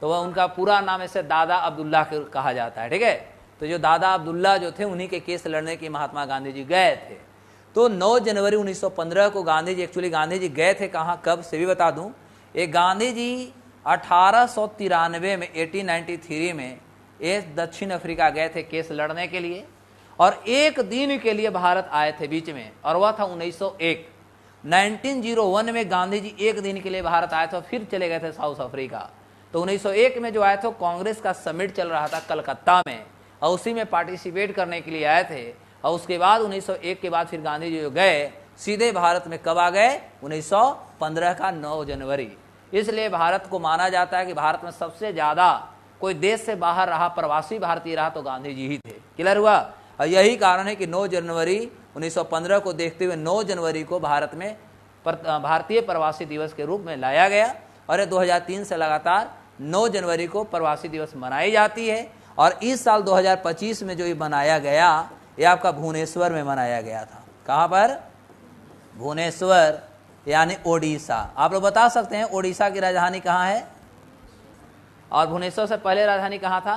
तो वह, उनका पूरा नाम ऐसे दादा अब्दुल्ला कहा जाता है, ठीक है। तो जो दादा अब्दुल्ला जो थे उन्हीं के केस लड़ने के महात्मा गांधी जी गए थे। तो 9 जनवरी 1915 को गांधी जी, एक्चुअली गांधी जी गए थे कहाँ, कब से भी बता दूं। एक गांधी जी 1893 में, 1893 में ये दक्षिण अफ्रीका गए थे केस लड़ने के लिए, और एक दिन के लिए भारत आए थे बीच में, और वह था 1901। 1901 में गांधी जी एक दिन के लिए भारत आए थे और फिर चले गए थे साउथ अफ्रीका। तो 1901 में जो आए थे, कांग्रेस का समिट चल रहा था कलकत्ता में, और उसी में पार्टिसिपेट करने के लिए आए थे। और उसके बाद 1901 के बाद फिर गांधी जी जो गए सीधे भारत में, कब आ गए? 1915 का 9 जनवरी। इसलिए भारत को माना जाता है कि भारत में सबसे ज्यादा कोई देश से बाहर रहा, प्रवासी भारतीय रहा तो गांधी जी ही थे। क्लियर हुआ? और यही कारण है कि 9 जनवरी 1915 को देखते हुए 9 जनवरी को भारत में भारतीय प्रवासी दिवस के रूप में लाया गया, और ये 2003 से लगातार 9 जनवरी को प्रवासी दिवस मनाई जाती है। और इस साल 2025 में जो ये मनाया गया, ये आपका भुवनेश्वर में मनाया गया था। कहाँ पर? भुवनेश्वर, यानी ओडिशा। आप लोग बता सकते हैं ओडिशा की राजधानी कहाँ है? और भुवनेश्वर से पहले राजधानी कहाँ था?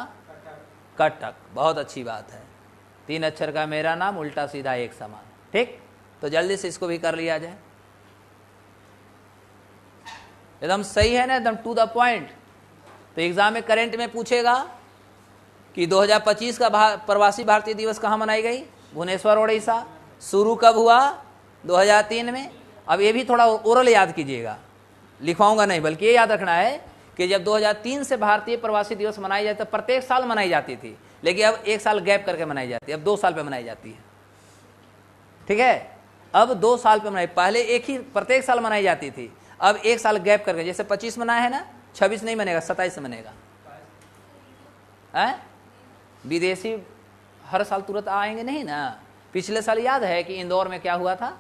कटक। बहुत अच्छी बात है, 3 अक्षर का मेरा नाम, उल्टा सीधा एक समान। ठीक, तो जल्दी से इसको भी कर लिया जाए। एकदम सही है ना, एकदम टू द पॉइंट। तो एग्जाम में करंट में पूछेगा कि 2025 का प्रवासी भारतीय दिवस कहाँ मनाई गई? भुवनेश्वर, ओडिशा। शुरू कब हुआ? 2003 में। अब ये भी थोड़ा ओरल याद कीजिएगा, लिखवाऊंगा नहीं, बल्कि ये याद रखना है कि जब 2003 से भारतीय प्रवासी दिवस मनाई जाती, तो प्रत्येक साल मनाई जाती थी, लेकिन अब एक साल गैप करके मनाई जाती है, अब 2 साल पे मनाई जाती है। ठीक है, अब 2 साल पे मनाई, पहले एक ही प्रत्येक साल मनाई जाती थी, अब एक साल गैप करके, जैसे 25 मनाया है ना, 26 नहीं मनेगा, 27 मनेगा। विदेशी हर साल तुरंत आएंगे नहीं ना। पिछले साल याद है कि इंदौर में क्या हुआ था?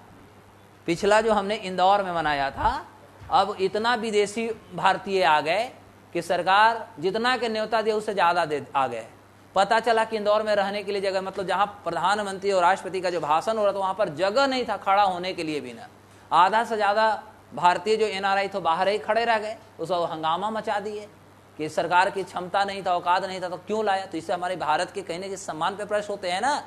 पिछला जो हमने इंदौर में मनाया था, अब इतना विदेशी भारतीय आ गए कि सरकार जितना के न्योता दिया उससे ज़्यादा दे आ गए। पता चला कि इंदौर में रहने के लिए जगह, मतलब जहाँ प्रधानमंत्री और राष्ट्रपति का जो भाषण हो रहा था वहाँ पर जगह नहीं था खड़ा होने के लिए भी ना। आधा से ज़्यादा भारतीय जो NRI थे बाहर ही खड़े रह गए, उसको हंगामा मचा दिए कि सरकार की क्षमता नहीं था, औकात नहीं था, तो क्यों लाया। तो इससे हमारे भारत के कहीं ना कहीं सम्मान पे प्रश्न होते हैं ना।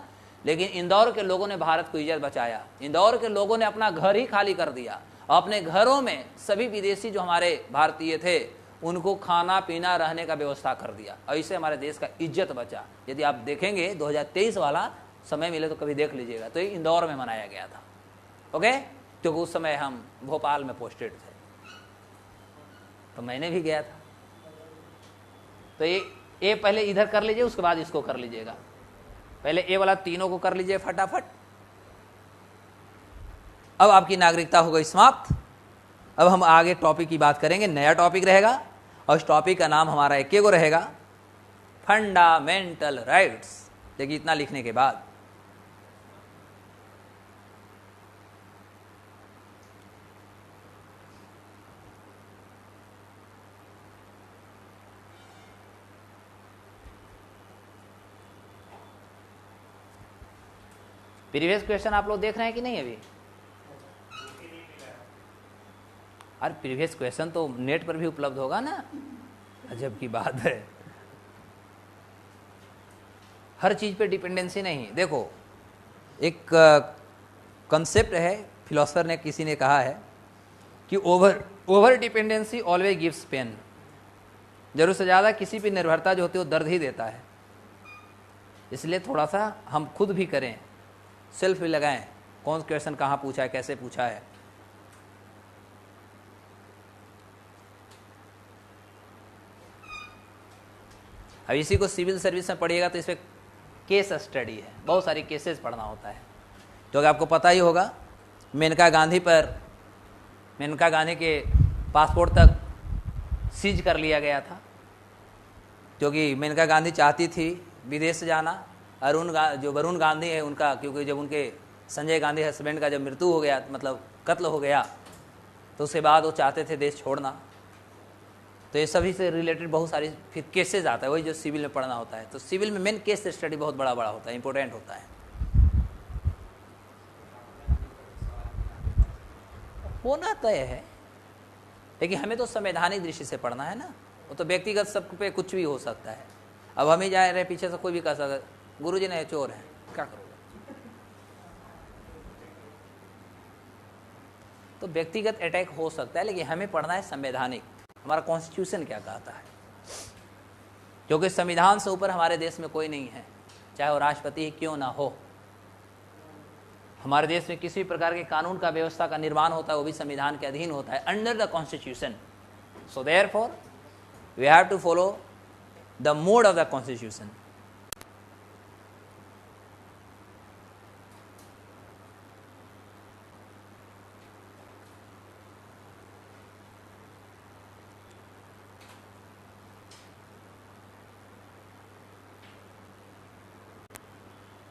लेकिन इंदौर के लोगों ने भारत को इज्जत बचाया। इंदौर के लोगों ने अपना घर ही खाली कर दिया, अपने घरों में सभी विदेशी जो हमारे भारतीय थे उनको खाना पीना रहने का व्यवस्था कर दिया, और इससे हमारे देश का इज्जत बचा। यदि आप देखेंगे 2023 वाला, समय मिले तो कभी देख लीजिएगा, तो ये इंदौर में मनाया गया था। ओके, क्योंकि उस समय हम भोपाल में पोस्टेड थे। तो मैंने भी गया था। तो ये पहले इधर कर लीजिए, उसके बाद इसको कर लीजिएगा। पहले ए वाला तीनों को कर लीजिए फटाफट। अब आपकी नागरिकता हो गई समाप्त। अब हम आगे टॉपिक की बात करेंगे, नया टॉपिक रहेगा, और इस टॉपिक का नाम हमारा एक को रहेगा, फंडामेंटल राइट्स। देखिए इतना लिखने के बाद प्रीवियस क्वेश्चन आप लोग देख रहे हैं कि नहीं अभी? अरे प्रीवियस क्वेश्चन तो नेट पर भी उपलब्ध होगा ना, अजब की बात है। हर चीज पे डिपेंडेंसी नहीं। देखो एक कंसेप्ट है, फिलोसफर ने किसी ने कहा है कि over dependency always gives pain. जरूरत से ज़्यादा किसी पे निर्भरता जो होती है वो दर्द ही देता है। इसलिए थोड़ा सा हम खुद भी करें, सेल्फ भी लगाएं, कौन क्वेश्चन कहाँ पूछा है, कैसे पूछा है। अब इसी को सिविल सर्विस में पढ़िएगा तो इस पर केस स्टडी है, बहुत सारी केसेस पढ़ना होता है। तो आपको पता ही होगा, मेनका गांधी के पासपोर्ट तक सीज कर लिया गया था, क्योंकि मेनका गांधी चाहती थी विदेश जाना। जो वरुण गांधी है उनका, क्योंकि जब उनके संजय गांधी हस्बैंड का जब मृत्यु हो गया, मतलब कत्ल हो गया, तो उसके बाद वो चाहते थे देश छोड़ना। तो ये सभी से रिलेटेड बहुत सारी फिर केसेस आता है, वही जो सिविल में पढ़ना होता है। तो सिविल में मेन केस स्टडी बहुत बड़ा बड़ा होता है, इंपॉर्टेंट होता है। होना तय है, लेकिन हमें तो संवैधानिक दृष्टि से पढ़ना है ना। वो तो व्यक्तिगत सब पे कुछ भी हो सकता है। अब हम ही जा रहे पीछे से कोई भी कह सकता है गुरुजी ने चोर है, क्या करोगे? तो व्यक्तिगत अटैक हो सकता है, लेकिन हमें पढ़ना है संवैधानिक, हमारा कॉन्स्टिट्यूशन क्या कहता है। क्योंकि संविधान से ऊपर हमारे देश में कोई नहीं है, चाहे वो राष्ट्रपति ही क्यों ना हो। हमारे देश में किसी भी प्रकार के कानून का व्यवस्था का निर्माण होता है वो भी संविधान के अधीन होता है, under the constitution. So therefore we have to follow the mode of the constitution.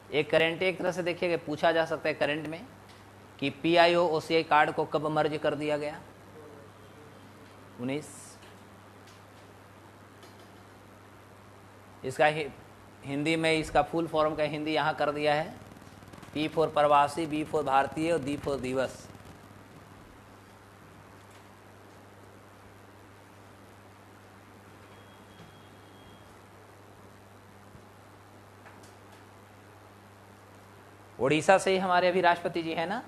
एक करंट एक तरह से देखिए पूछा जा सकता है करंट में कि पीआईओ ओसीआई कार्ड को कब मर्ज कर दिया गया? 19। इसका हिंदी में इसका फुल फॉर्म का हिंदी यहाँ कर दिया है, पी फॉर प्रवासी, बी फॉर भारतीय और डी फॉर दिवस। उड़ीसा से ही हमारे अभी राष्ट्रपति जी हैं ना।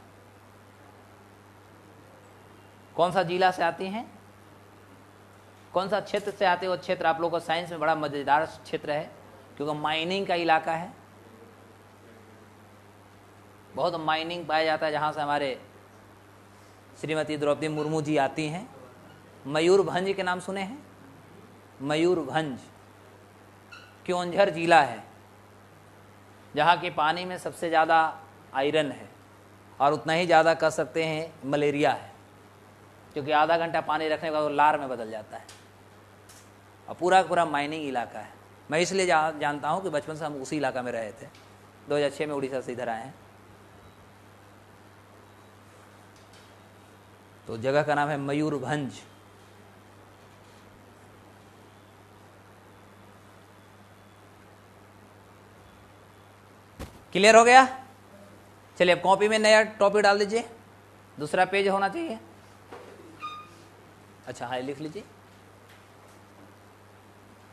कौन सा जिला से आती हैं, कौन सा क्षेत्र से आते हैं? वो क्षेत्र आप लोगों को साइंस में बड़ा मजेदार क्षेत्र है, क्योंकि माइनिंग का इलाका है, बहुत माइनिंग पाया जाता है। जहाँ से हमारे श्रीमती द्रौपदी मुर्मू जी आती हैं। मयूरभंज के नाम सुने हैं? मयूरभंज क्योंझर जिला है, जहाँ के पानी में सबसे ज़्यादा आयरन है और उतना ही ज़्यादा कह सकते हैं मलेरिया है, क्योंकि आधा घंटा पानी रखने के बाद वो लार में बदल जाता है, और पूरा पूरा माइनिंग इलाका है। मैं इसलिए जानता हूँ कि बचपन से हम उसी इलाका में रहे थे। 2006 में उड़ीसा से इधर आए हैं। तो जगह का नाम है मयूरभंज। क्लियर हो गया? चलिए अब कॉपी में नया टॉपिक डाल दीजिए, दूसरा पेज होना चाहिए। अच्छा हाँ लिख लीजिए,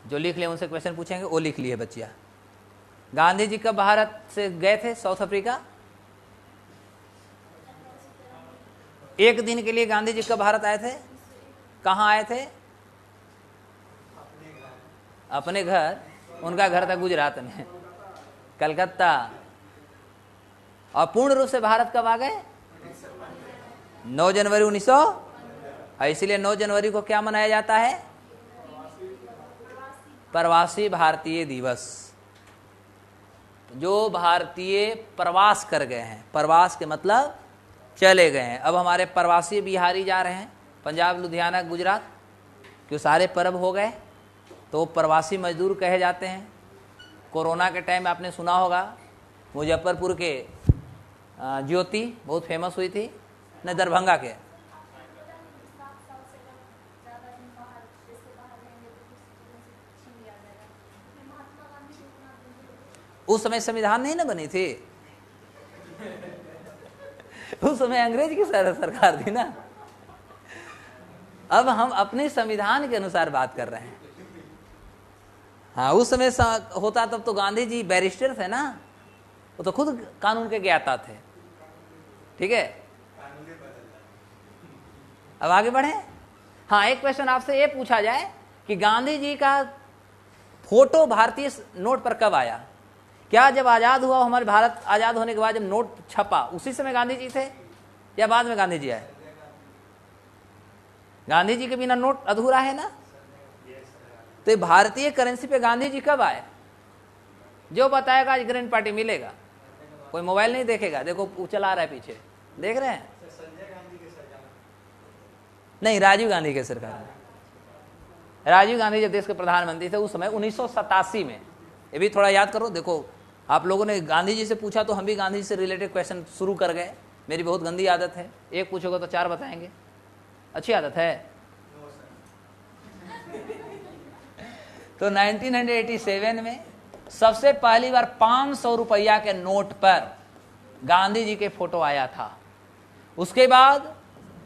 जो लिख लिए उनसे क्वेश्चन पूछेंगे वो लिख लिए बच्चिया। गांधी जी कब भारत से गए थे साउथ अफ्रीका? एक दिन के लिए गांधी जी कब भारत आए थे? कहाँ आए थे? अपने घर। उनका घर था गुजरात में, कलकत्ता। और पूर्ण रूप से भारत कब आ गए? 9 जनवरी और इसीलिए 9 जनवरी को क्या मनाया जाता है? प्रवासी भारतीय दिवस। जो भारतीय प्रवास कर गए हैं, प्रवास के मतलब चले गए हैं, अब हमारे प्रवासी बिहारी जा रहे हैं पंजाब, लुधियाना, गुजरात, क्यों सारे पर्व हो गए तो प्रवासी मजदूर कहे जाते हैं। कोरोना के टाइम में आपने सुना होगा मुजफ्फरपुर के ज्योति बहुत फेमस हुई थी, न दरभंगा के, उस समय संविधान नहीं ना बनी थी, उस समय अंग्रेज की सरकार थी ना। अब हम अपने संविधान के अनुसार बात कर रहे हैं। हाँ, उस समय होता तब तो गांधी जी बैरिस्टर थे ना, वो तो खुद कानून के ज्ञाता थे। ठीक है, अब आगे बढ़े। हाँ, एक क्वेश्चन आपसे ये पूछा जाए कि गांधी जी का फोटो भारतीय नोट पर कब आया? क्या जब आजाद हुआ, हमारे भारत आजाद होने के बाद जब नोट छपा उसी समय गांधी जी थे या बाद में गांधी जी आए? गांधी जी के बिना नोट अधूरा है ना। तो ये भारतीय करेंसी पे गांधी जी कब आए? जो बताएगा आज ग्रीन पार्टी मिलेगा। कोई मोबाइल नहीं देखेगा, देखो चला रहा है पीछे, देख रहे हैं? नहीं, राजीव गांधी के सरकार में। राजीव गांधी जब देश के प्रधानमंत्री थे उस समय 1987 में, ये भी थोड़ा याद करो। देखो, आप लोगों ने गांधी जी से पूछा तो हम भी गांधी जी से रिलेटेड क्वेश्चन शुरू कर गए। मेरी बहुत गंदी आदत है, एक पूछोगे तो 4 बताएंगे। अच्छी आदत है। तो 1987 में सबसे पहली बार 500 रुपया के नोट पर गांधी जी के फोटो आया था। उसके बाद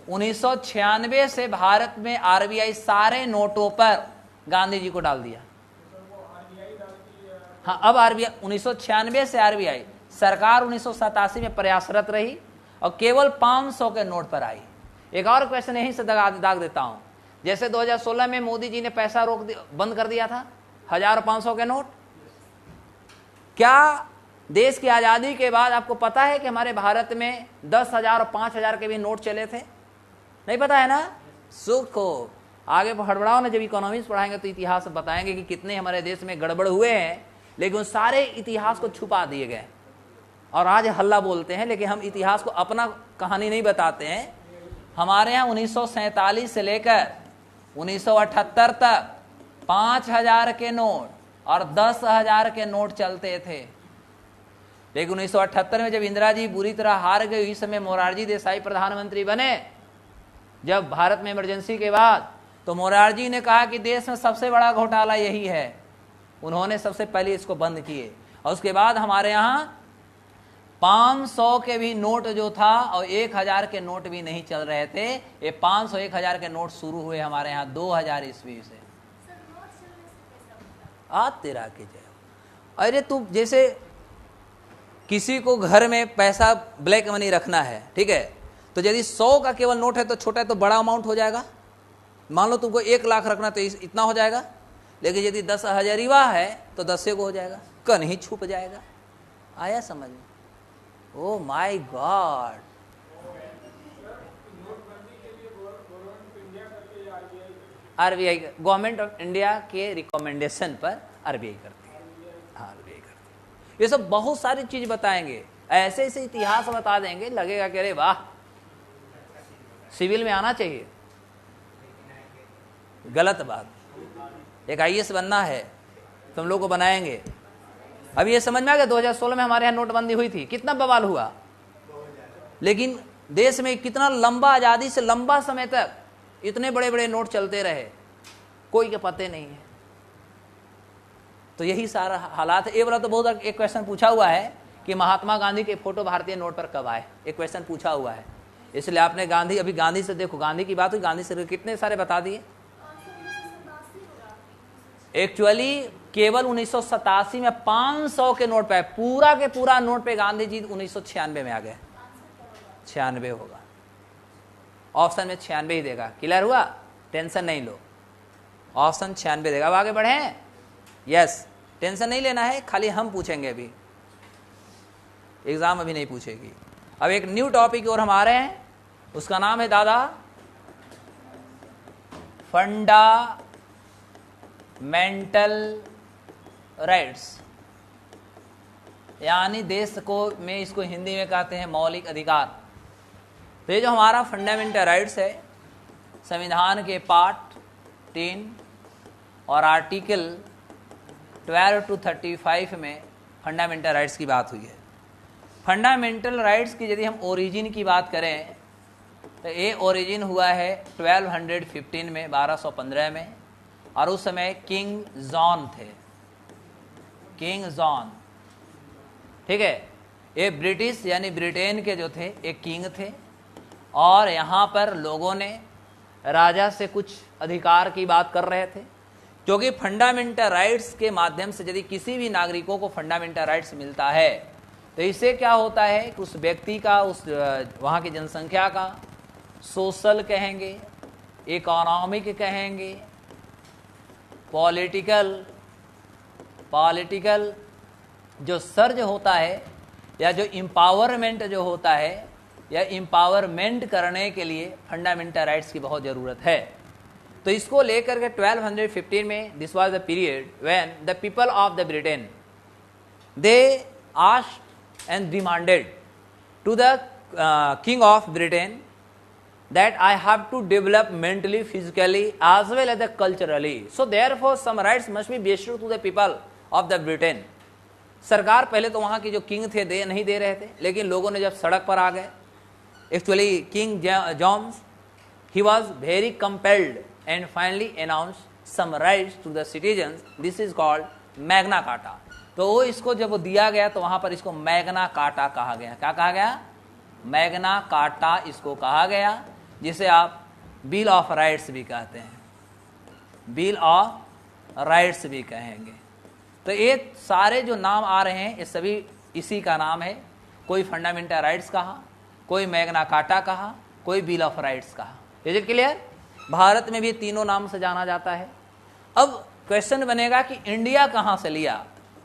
1996 से भारत में आरबीआई सारे नोटों पर गांधी जी को डाल दिया। हाँ, अब आरबीआई 1996 से आरबीआई सरकार 1987 में प्रयासरत रही और केवल 500 के नोट पर आई। एक और क्वेश्चन यहीं से दाग देता हूं। जैसे 2016 में मोदी जी ने पैसा बंद कर दिया था, 1000 और 500 के नोट। क्या देश की आजादी के बाद आपको पता है कि हमारे भारत में 10,000 और 5,000 के भी नोट चले थे? नहीं पता है ना? सुख हो, आगे हड़बड़ाओ ना, जब इकोनॉमिक्स पढ़ाएंगे तो इतिहास बताएंगे कि कितने हमारे देश में गड़बड़ हुए हैं, लेकिन उन सारे इतिहास को छुपा दिए गए और आज हल्ला बोलते हैं। लेकिन हम इतिहास को अपना कहानी नहीं बताते हैं। हमारे यहाँ 1947 से लेकर 1978 तक 5,000 के नोट और 10,000 के नोट चलते थे। लेकिन 1978 में जब इंदिरा जी बुरी तरह हार गई, इस समय मोरारजी देसाई प्रधानमंत्री बने, जब भारत में इमरजेंसी के बाद, तो मोरारजी ने कहा कि देश में सबसे बड़ा घोटाला यही है। उन्होंने सबसे पहले इसको बंद किए और उसके बाद हमारे यहाँ 500 के भी नोट जो था और 1,000 के नोट भी नहीं चल रहे थे। ये 500 1,000 के नोट शुरू हुए हमारे यहाँ 2000 ईस्वी से। आज तेरा के जय। अरे तू जैसे किसी को घर में पैसा ब्लैक मनी रखना है, ठीक है, तो यदि 100 का केवल नोट है तो छोटा है तो बड़ा अमाउंट हो जाएगा। मान लो तुमको 1 लाख रखना तो इतना हो जाएगा, लेकिन यदि 10,000 है तो 10 को हो जाएगा, कहीं छुप जाएगा। आया समझ में? Oh my God. RBI, government of India के रिकमेंडेशन पर आरबीआई करती है। हाँ, आरबीआई करती है। ये सब बहुत सारी चीज बताएंगे, ऐसे ऐसे इतिहास बता देंगे, लगेगा कि अरे वाह, सिविल में आना चाहिए। गलत बात। एक आईएएस बनना है, तुम लोग को बनाएंगे। अब ये समझ में आ गया 2016 में हमारे यहाँ नोटबंदी हुई थी, कितना बवाल हुआ, लेकिन देश में कितना लंबा, आजादी से लंबा समय तक इतने बड़े बड़े नोट चलते रहे, कोई के पते नहीं है। तो यही सारा हालात है। ये वाला तो बहुत एक क्वेश्चन पूछा हुआ है कि महात्मा गांधी के फोटो भारतीय नोट पर कब आए, एक क्वेश्चन पूछा हुआ है। इसलिए आपने गांधी, अभी गांधी से देखो, गांधी की बात हुई, गांधी से कितने सारे बता दिए। एक्चुअली केवल 1987 में 500 के नोट पे, पूरा के पूरा नोट पे गांधी जी 1996 में आ गए। 96 होगा, ऑप्शन में 96 ही देगा। क्लियर हुआ? टेंशन नहीं लो, ऑप्शन 96 देगा। अब आगे बढ़े। यस, टेंशन नहीं लेना है, खाली हम पूछेंगे, अभी एग्जाम अभी नहीं पूछेगी। अब एक न्यू टॉपिक और हम आ रहे हैं, उसका नाम है दादा फंडामेंटल राइट्स, यानी देश को में इसको हिंदी में कहते हैं मौलिक अधिकार। तो ये जो हमारा फंडामेंटल राइट्स है, संविधान के पार्ट 3 और आर्टिकल 12 to 35 में फंडामेंटल राइट्स की बात हुई है। फंडामेंटल राइट्स की यदि हम ओरिजिन की बात करें तो ये ओरिजिन हुआ है 1215 में, 1215 में, और उस समय किंग जॉन थे, किंग जॉन, ठीक है। ये ब्रिटिश यानी ब्रिटेन के जो थे एक किंग थे, और यहाँ पर लोगों ने राजा से कुछ अधिकार की बात कर रहे थे, क्योंकि फंडामेंटल राइट्स के माध्यम से यदि किसी भी नागरिकों को फंडामेंटल राइट्स मिलता है तो इससे क्या होता है कि उस व्यक्ति का, उस वहाँ की जनसंख्या का सोशल कहेंगे, इकोनॉमिक कहेंगे, पॉलिटिकल जो सर्ज होता है या जो एम्पावरमेंट जो होता है, या एम्पावरमेंट करने के लिए फंडामेंटल राइट्स की बहुत ज़रूरत है। तो इसको लेकर के 1215 में this was the period when the people of the Britain they asked and demanded to the king of Britain that I have to develop mentally, physically as well as culturally. So therefore some rights must be bestowed to the people of the Britain. सरकार पहले तो वहाँ के जो किंग थे नहीं दे रहे थे, लेकिन लोगों ने जब सड़क पर आ गए, actually king John's he was very compelled and finally announced some rights to the citizens. This is called Magna carta. तो वो इसको जब वो दिया गया तो वहाँ पर इसको मैग्ना कार्टा कहा गया। क्या कहा गया? मैग्ना कार्टा इसको कहा गया, जिसे आप बिल ऑफ राइट्स भी कहते हैं, बिल ऑफ राइट्स भी कहेंगे। तो ये सारे जो नाम आ रहे हैं ये सभी इसी का नाम है। कोई फंडामेंटल राइट्स कहा, कोई मैग्ना कार्टा कहा, कोई बिल ऑफ राइट्स कहा। Is it clear? भारत में भी तीनों नाम से जाना जाता है। अब क्वेश्चन बनेगा कि इंडिया कहाँ से लिया?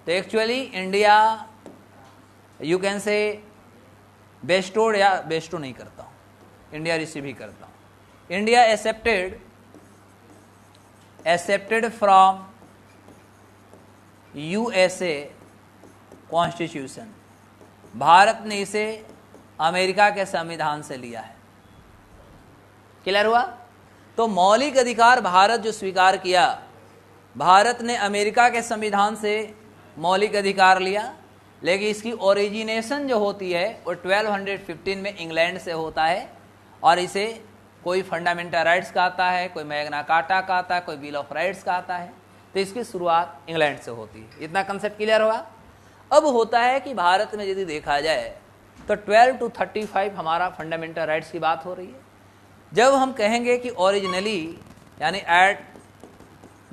तो एक्चुअली इंडिया यू कैन से बेस्टोड, या बेस्टो नहीं करता हूँ, इंडिया रिसीव ही करता हूँ। India accepted from USA constitution. Bharat ने इसे अमेरिका के संविधान से लिया है। क्लियर हुआ? तो मौलिक अधिकार भारत जो स्वीकार किया, भारत ने अमेरिका के संविधान से मौलिक अधिकार लिया, लेकिन इसकी ओरिजिनेशन जो होती है वो 1215 में इंग्लैंड से होता है, और इसे कोई फंडामेंटल राइट्स कहता है, कोई मैग्ना कार्टा कहता है, कोई बिल ऑफ राइट्स कहता है। तो इसकी शुरुआत इंग्लैंड से होती है। इतना कंसेप्ट क्लियर हुआ? अब होता है कि भारत में यदि देखा जाए तो 12 to 35 हमारा फंडामेंटल राइट्स की बात हो रही है। जब हम कहेंगे कि ओरिजिनली यानी at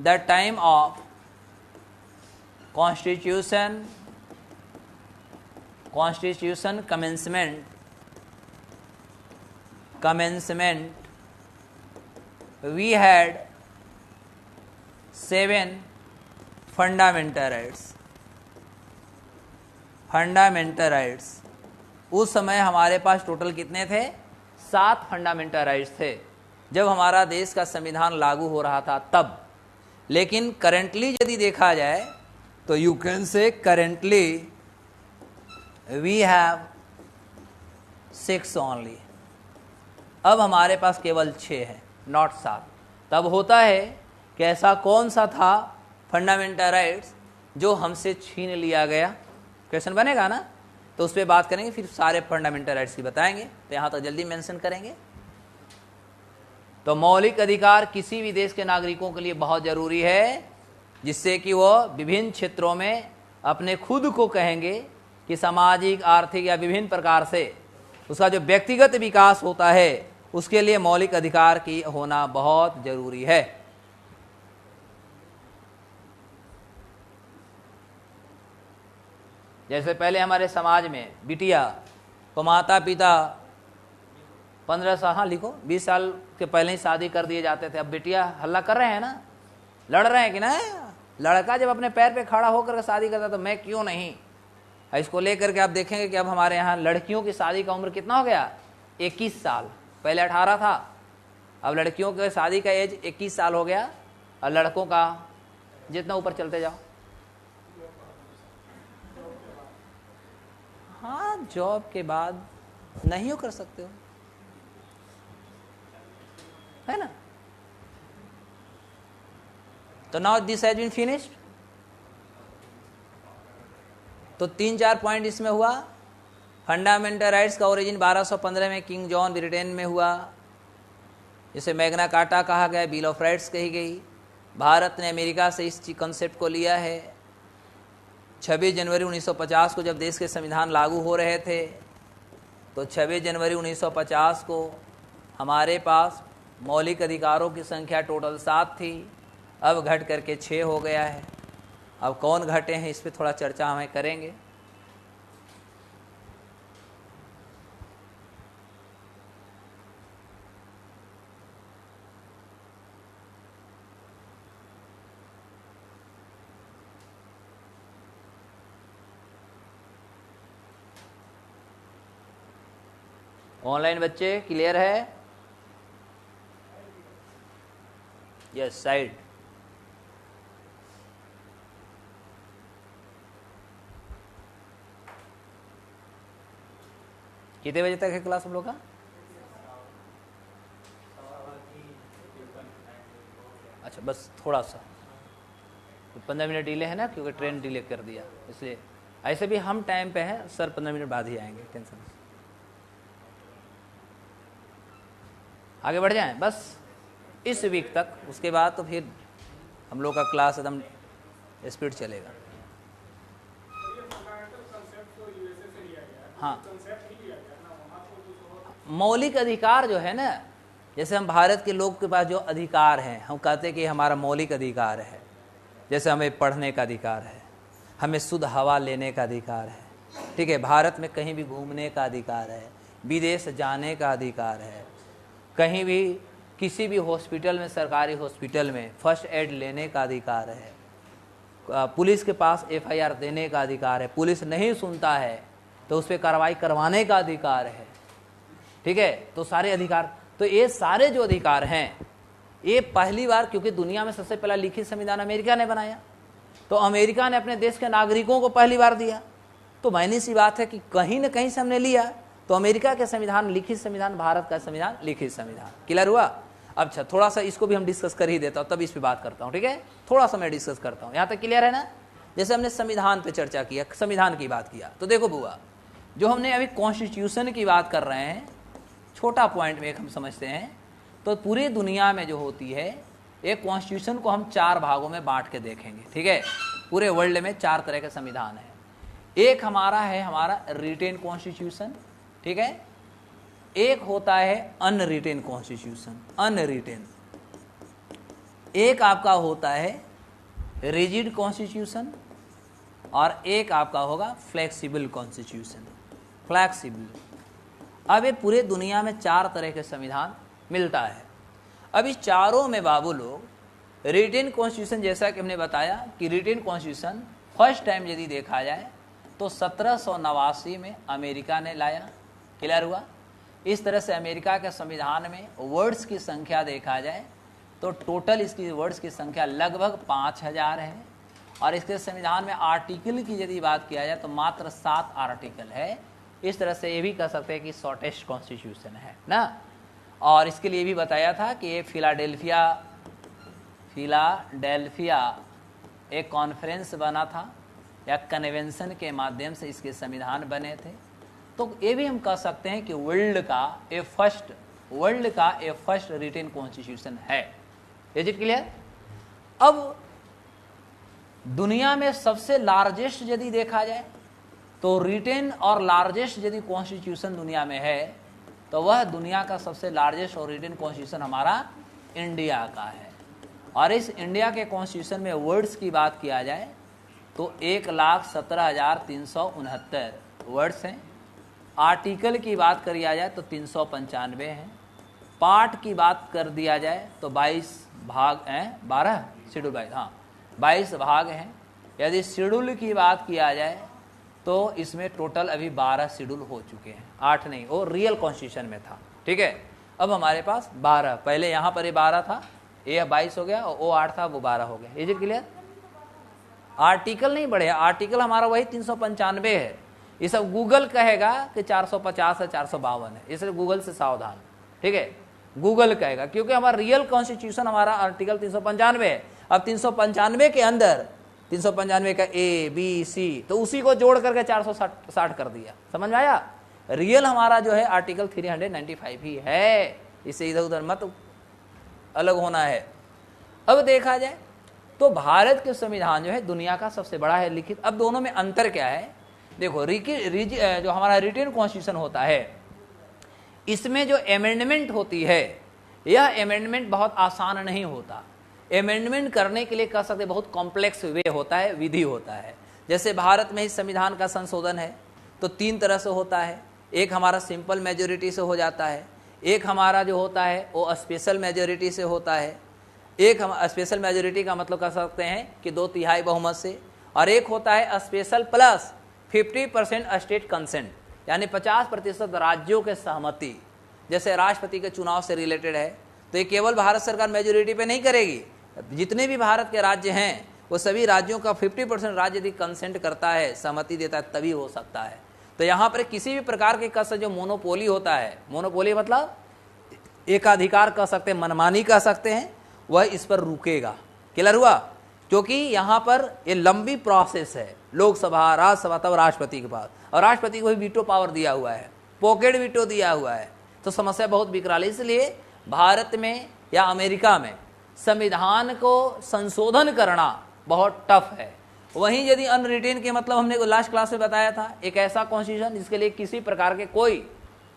the time of constitution commencement we had 7 fundamental rights। उस समय हमारे पास टोटल कितने थे? 7 फंडामेंटल राइट्स थे जब हमारा देश का संविधान लागू हो रहा था तब। लेकिन करेंटली यदि देखा जाए तो you can say currently we have 6 only. अब हमारे पास केवल 6 है, नॉट 7। तब होता है कि ऐसा कौन सा था फंडामेंटल राइट्स जो हमसे छीन लिया गया? क्वेश्चन बनेगा ना, तो उस पर बात करेंगे, फिर सारे फंडामेंटल राइट्स की बताएंगे। तो यहाँ तक जल्दी मेंशन करेंगे। तो मौलिक अधिकार किसी भी देश के नागरिकों के लिए बहुत ज़रूरी है, जिससे कि वो विभिन्न क्षेत्रों में अपने खुद को कहेंगे कि सामाजिक, आर्थिक या विभिन्न प्रकार से उसका जो व्यक्तिगत विकास होता है उसके लिए मौलिक अधिकार की होना बहुत जरूरी है। जैसे पहले हमारे समाज में बिटिया को माता पिता 15 साल, हाँ लिखो, 20 साल के पहले ही शादी कर दिए जाते थे। अब बिटिया हल्ला कर रहे हैं ना, लड़ रहे हैं कि ना, लड़का जब अपने पैर पे खड़ा होकर के शादी करता तो मैं क्यों नहीं। इसको लेकर के आप देखेंगे कि अब हमारे यहाँ लड़कियों की शादी का उम्र कितना हो गया? 21 साल। पहले 18 था, अब लड़कियों के शादी का एज 21 साल हो गया और लड़कों का जितना ऊपर चलते जाओ। हाँ, जॉब के बाद नहीं हो कर सकते हो, है ना। तो now this has been finished. तो 3-4 पॉइंट इसमें हुआ। फंडामेंटल राइट्स का ओरिजिन 1215 में किंग जॉन ब्रिटेन में हुआ, जिसे मैग्ना कार्टा कहा गया, बिल ऑफ राइट्स कही गई। भारत ने अमेरिका से इस कॉन्सेप्ट को लिया है। 26 जनवरी 1950 को जब देश के संविधान लागू हो रहे थे, तो 26 जनवरी 1950 को हमारे पास मौलिक अधिकारों की संख्या टोटल 7 थी, अब घट करके 6 हो गया है। अब कौन घटे हैं इस पर थोड़ा चर्चा हमें करेंगे। ऑनलाइन बच्चे क्लियर है? Yes, side. कितने बजे तक है क्लास हम लोग का? अच्छा, बस थोड़ा सा 15 मिनट डिले है ना, क्योंकि ट्रेन डिले कर दिया, इसलिए। ऐसे भी हम टाइम पे हैं सर, 15 मिनट बाद ही आएंगे, टेंशन नहीं। आगे बढ़ जाएं बस इस वीक तक, उसके बाद तो फिर हम लोग का क्लास एकदम स्पीड चलेगा। हाँ, मौलिक अधिकार जो है ना, जैसे हम भारत के लोग के पास जो अधिकार हैं, हम कहते हैं कि हमारा मौलिक अधिकार है। जैसे हमें पढ़ने का अधिकार है, हमें शुद्ध हवा लेने का अधिकार है, ठीक है, भारत में कहीं भी घूमने का अधिकार है, विदेश जाने का अधिकार है, कहीं भी किसी भी हॉस्पिटल में, सरकारी हॉस्पिटल में फर्स्ट एड लेने का अधिकार है, पुलिस के पास FIR देने का अधिकार है, पुलिस नहीं सुनता है तो उस पर कार्रवाई करवाने का अधिकार है, ठीक है। तो सारे अधिकार, तो ये सारे जो अधिकार हैं, ये पहली बार, क्योंकि दुनिया में सबसे पहला लिखित संविधान अमेरिका ने बनाया, तो अमेरिका ने अपने देश के नागरिकों को पहली बार दिया। तो मायने सी बात है कि कहीं ना कहीं से हमने लिया, तो अमेरिका के संविधान लिखित संविधान, भारत का संविधान लिखित संविधान। क्लियर हुआ? अच्छा, थोड़ा सा इसको भी हम डिस्कस कर ही देता हूँ, तब इस पर बात करता हूँ, ठीक है। थोड़ा सा मैं डिस्कस करता हूँ, यहाँ तक क्लियर है ना। जैसे हमने संविधान पे चर्चा किया, संविधान की बात किया, तो देखो बुआ, जो हमने अभी कॉन्स्टिट्यूशन की बात कर रहे हैं, छोटा पॉइंट में एक हम समझते हैं, तो पूरी दुनिया में जो होती है, एक कॉन्स्टिट्यूशन को हम 4 भागों में बांट के देखेंगे, ठीक है। पूरे वर्ल्ड में 4 तरह के संविधान है। एक हमारा है, हमारा रिटेन कॉन्स्टिट्यूशन, ठीक है। एक होता है अनरिटेन कॉन्स्टिट्यूशन, अनरिटेन। एक आपका होता है रिजिड कॉन्स्टिट्यूशन, और एक आपका होगा फ्लेक्सिबल कॉन्स्टिट्यूशन, फ्लेक्सिबल। अब ये पूरे दुनिया में 4 तरह के संविधान मिलता है। अब इस चारों में बाबू लोग रिटेन कॉन्स्टिट्यूशन, जैसा कि हमने बताया कि रिटेन कॉन्स्टिट्यूशन फर्स्ट टाइम यदि देखा जाए तो 1789 में अमेरिका ने लाया। क्लियर हुआ? इस तरह से अमेरिका के संविधान में वर्ड्स की संख्या देखा जाए तो टोटल इसकी वर्ड्स की संख्या लगभग 5000 है, और इसके संविधान में आर्टिकल की यदि बात किया जाए तो मात्र 7 आर्टिकल है। इस तरह से ये भी कह सकते हैं कि शॉर्टेस्ट कॉन्स्टिट्यूशन है ना। और इसके लिए भी बताया था कि ये फिलाडेल्फिया एक कॉन्फ्रेंस बना था, या कन्वेंशन के माध्यम से इसके संविधान बने थे। तो ये भी हम कह सकते हैं कि वर्ल्ड का ए फर्स्ट रिटेन कॉन्स्टिट्यूशन है। Is it clear? अब दुनिया में सबसे लार्जेस्ट यदि देखा जाए तो रिटेन और लार्जेस्ट यदि कॉन्स्टिट्यूशन दुनिया में है तो वह दुनिया का सबसे लार्जेस्ट और रिटेन कॉन्स्टिट्यूशन हमारा इंडिया का है। और इस इंडिया के कॉन्स्टिट्यूशन में वर्ड्स की बात किया जाए तो 1,17,369 वर्ड्स हैं। आर्टिकल की बात करी जाए तो 395 हैं। पार्ट की बात कर दिया जाए तो 22 भाग हैं, 12 शेड्यूल 22, हाँ 22 भाग हैं। यदि शेड्यूल की बात किया जाए तो इसमें टोटल अभी 12 शेड्यूल हो चुके हैं, 8 नहीं, वो रियल कॉन्स्टिट्यूशन में था, ठीक है। अब हमारे पास 12, पहले यहाँ पर ये 12 था, ये 22 हो गया, और वो 8 था वो 12 हो गया। Is it clear? आर्टिकल नहीं बढ़े, आर्टिकल हमारा वही 395 है। ये सब गूगल कहेगा कि 450 है, 452 है, इसलिए गूगल से सावधान, ठीक है? गूगल कहेगा, क्योंकि हमारा रियल कॉन्स्टिट्यूशन हमारा आर्टिकल 395 है। अब 395 के अंदर 395 का ए बी सी, तो उसी को जोड़ करके 460 कर दिया। समझ में आया? रियल हमारा जो है आर्टिकल 395 ही है, इससे इधर उधर मत अलग होना है। अब देखा जाए तो भारत के संविधान जो है दुनिया का सबसे बड़ा है लिखित। अब दोनों में अंतर क्या है? देखो, जो हमारा रिटन कॉन्स्टिट्यूशन होता है, इसमें जो अमेंडमेंट होती है, यह अमेंडमेंट बहुत आसान नहीं होता। अमेंडमेंट करने के लिए कह सकते बहुत कॉम्प्लेक्स वे होता है, विधि होता है। जैसे भारत में ही संविधान का संशोधन है तो 3 तरह से होता है। एक हमारा सिंपल मेजोरिटी से हो जाता है, एक हमारा जो होता है वो स्पेशल मेजोरिटी से होता है। एक हम स्पेशल मेजोरिटी का मतलब कह सकते हैं कि 2/3 बहुमत से, और एक होता है स्पेशल प्लस 50% स्टेट कंसेंट, यानी 50% राज्यों के सहमति। जैसे राष्ट्रपति के चुनाव से रिलेटेड है तो ये केवल भारत सरकार मेजोरिटी पे नहीं करेगी, जितने भी भारत के राज्य हैं वो सभी राज्यों का 50% राज्य यदि कंसेंट करता है, सहमति देता है, तभी हो सकता है। तो यहाँ पर किसी भी प्रकार के कस जो मोनोपोली होता है, मोनोपोली मतलब एकाधिकार कह सकते हैं, मनमानी कह सकते हैं, वह इस पर रुकेगा। क्लियर हुआ? क्योंकि यहाँ पर ये लंबी प्रोसेस है, लोकसभा, राज्यसभा, तब राष्ट्रपति के पास, और राष्ट्रपति को भी वीटो पावर दिया हुआ है, पॉकेट वीटो दिया हुआ है, तो समस्या बहुत विकराल है। इसलिए भारत में या अमेरिका में संविधान को संशोधन करना बहुत टफ है। वहीं यदि अनरिटेन के मतलब हमने लास्ट क्लास में बताया था, एक ऐसा कॉन्स्टिट्यूशन जिसके लिए किसी प्रकार के कोई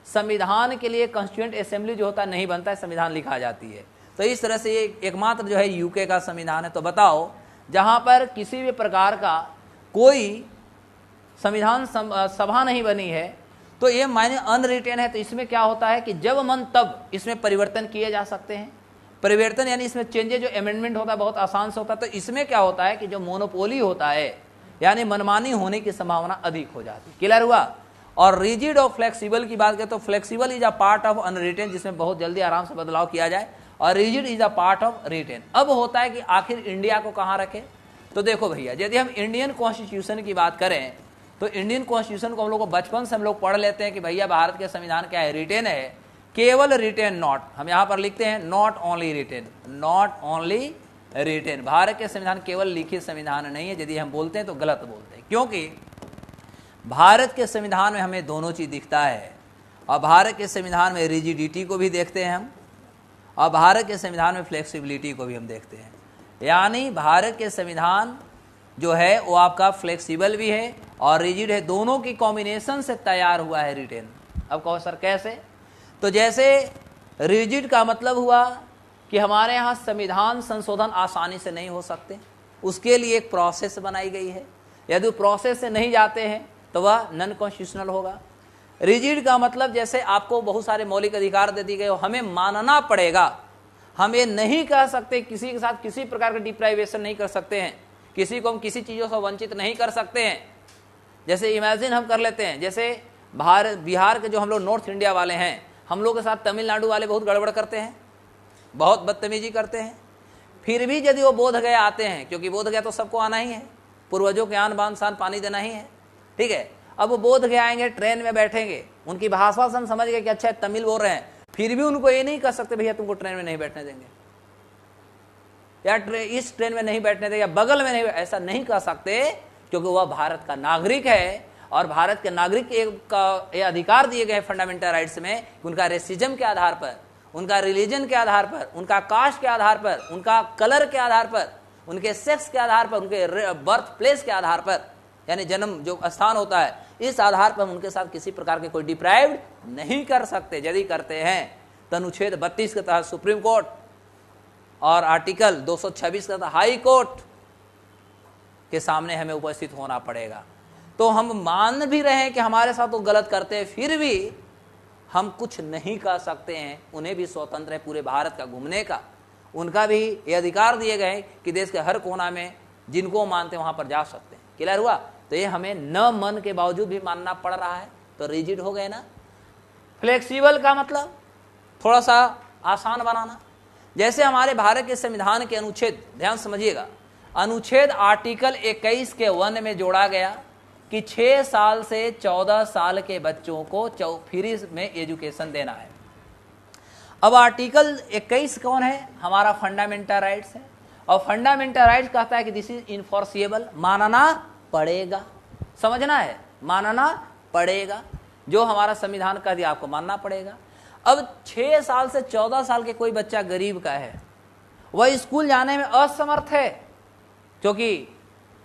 संविधान के लिए कॉन्स्टिट्यूएंट असेंबली जो होता है नहीं बनता है, संविधान लिखा जाती है। तो इस तरह से ये एकमात्र जो है यूके का संविधान है। तो बताओ, जहां पर किसी भी प्रकार का कोई संविधान सभा नहीं बनी है, तो ये मायने अनरिटेन है। तो इसमें क्या होता है कि जब मन तब इसमें परिवर्तन किए जा सकते हैं। परिवर्तन यानी इसमें चेंजेस, जो अमेंडमेंट होता है बहुत आसान से होता है। तो इसमें क्या होता है कि जो मोनोपोली होता है, यानी मनमानी होने की संभावना अधिक हो जाती है। क्लियर हुआ? और रिजिड और फ्लेक्सिबल की बात करें तो flexible is a part of unwritten, जिसमें बहुत जल्दी आराम से बदलाव किया जाए, और rigid is a part of written. अब होता है कि आखिर इंडिया को कहाँ रखें? तो देखो भैया, यदि हम इंडियन कॉन्स्टिट्यूशन की बात करें तो इंडियन कॉन्स्टिट्यूशन को हम लोग को बचपन से हम लोग पढ़ लेते हैं कि भैया भारत के संविधान क्या है, रिटेन है, केवल रिटेन नॉट। हम यहाँ पर लिखते हैं not only written, not only written. Bharat के संविधान केवल लिखित संविधान नहीं है। यदि हम बोलते हैं तो गलत बोलते हैं, क्योंकि भारत के संविधान में हमें दोनों चीज दिखता है। और भारत के संविधान में रिजिडिटी को भी देखते हैं हम, और भारत के संविधान में फ्लेक्सिबिलिटी को भी हम देखते हैं। यानी भारत के संविधान जो है वो आपका फ्लेक्सिबल भी है और रिजिड है, दोनों की कॉम्बिनेशन से तैयार हुआ है रिटेन। अब कहो सर कैसे? तो जैसे रिजिड का मतलब हुआ कि हमारे यहाँ संविधान संशोधन आसानी से नहीं हो सकते, उसके लिए एक प्रोसेस बनाई गई है। यदि प्रोसेस से नहीं जाते हैं तो वह नॉन कॉन्स्टिट्यूशनल होगा। रिजिड का मतलब जैसे आपको बहुत सारे मौलिक अधिकार दे दिए गए हो, हमें मानना पड़ेगा। हम ये नहीं कह सकते, किसी के साथ किसी प्रकार का डिप्राइवेशन नहीं कर सकते हैं, किसी को हम किसी चीज़ों से वंचित नहीं कर सकते हैं। जैसे इमेजिन हम कर लेते हैं, जैसे बिहार के जो हम लोग नॉर्थ इंडिया वाले हैं, हम लोग के साथ तमिलनाडु वाले बहुत गड़बड़ करते हैं, बहुत बदतमीजी करते हैं। फिर भी यदि वो बोध गया आते हैं, क्योंकि बोध गया तो सबको आना ही है, पूर्वजों के आन बान शान पानी देना ही है, ठीक है। अब वो बोध गया आएंगे, ट्रेन में बैठेंगे, उनकी भाषा से हम समझ गए कि अच्छा तमिल बोल रहे हैं, फिर भी उनको ये नहीं कर सकते भैया तुमको ट्रेन में नहीं बैठने देंगे, या इस ट्रेन में नहीं बैठने देंगे, या बगल में नहीं, ऐसा नहीं कर सकते, क्योंकि वह भारत का नागरिक है। और भारत के नागरिक का ये अधिकार दिए गए फंडामेंटल राइट्स में कि उनका रेसिज्म के आधार पर, उनका रिलीजन के आधार पर, उनका कास्ट के आधार पर, उनका कलर के आधार पर, उनके सेक्स के आधार पर, उनके बर्थ प्लेस के आधार पर, यानी जन्म जो स्थान होता है, इस आधार पर उनके साथ किसी प्रकार के कोई डिप्राइव्ड नहीं कर सकते। यदि करते हैं तो अनुच्छेद 32 के तहत सुप्रीम कोर्ट और आर्टिकल 226 के तहत हाई कोर्ट के सामने हमें उपस्थित होना पड़ेगा। तो हम मान भी रहे हैं कि हमारे साथ वो गलत करते हैं, फिर भी हम कुछ नहीं कर सकते हैं। उन्हें भी स्वतंत्र है पूरे भारत का घूमने का, उनका भी ये अधिकार दिए गए कि देश के हर कोना में जिनको मानते हैं वहां पर जा सकते हैं। क्लियर हुआ? तो ये हमें न मन के बावजूद भी मानना पड़ रहा है, तो रिजिड हो गए ना। फ्लेक्सिबल का मतलब थोड़ा सा आसान बनाना। जैसे हमारे भारत के संविधान के अनुच्छेद, ध्यान समझिएगा, अनुच्छेद आर्टिकल 21 के 1 में जोड़ा गया कि 6 साल से 14 साल के बच्चों को फ्री में एजुकेशन देना है। अब आर्टिकल 21 कौन है? हमारा फंडामेंटल राइट्स है, और फंडामेंटल राइट्स कहता है कि दिस इज इनफोर्सिएबल, मानना पड़ेगा। समझना है, मानना पड़ेगा, जो हमारा संविधान का दिया आपको मानना पड़ेगा। अब 6 साल से 14 साल के कोई बच्चा गरीब का है, वह स्कूल जाने में असमर्थ है, क्योंकि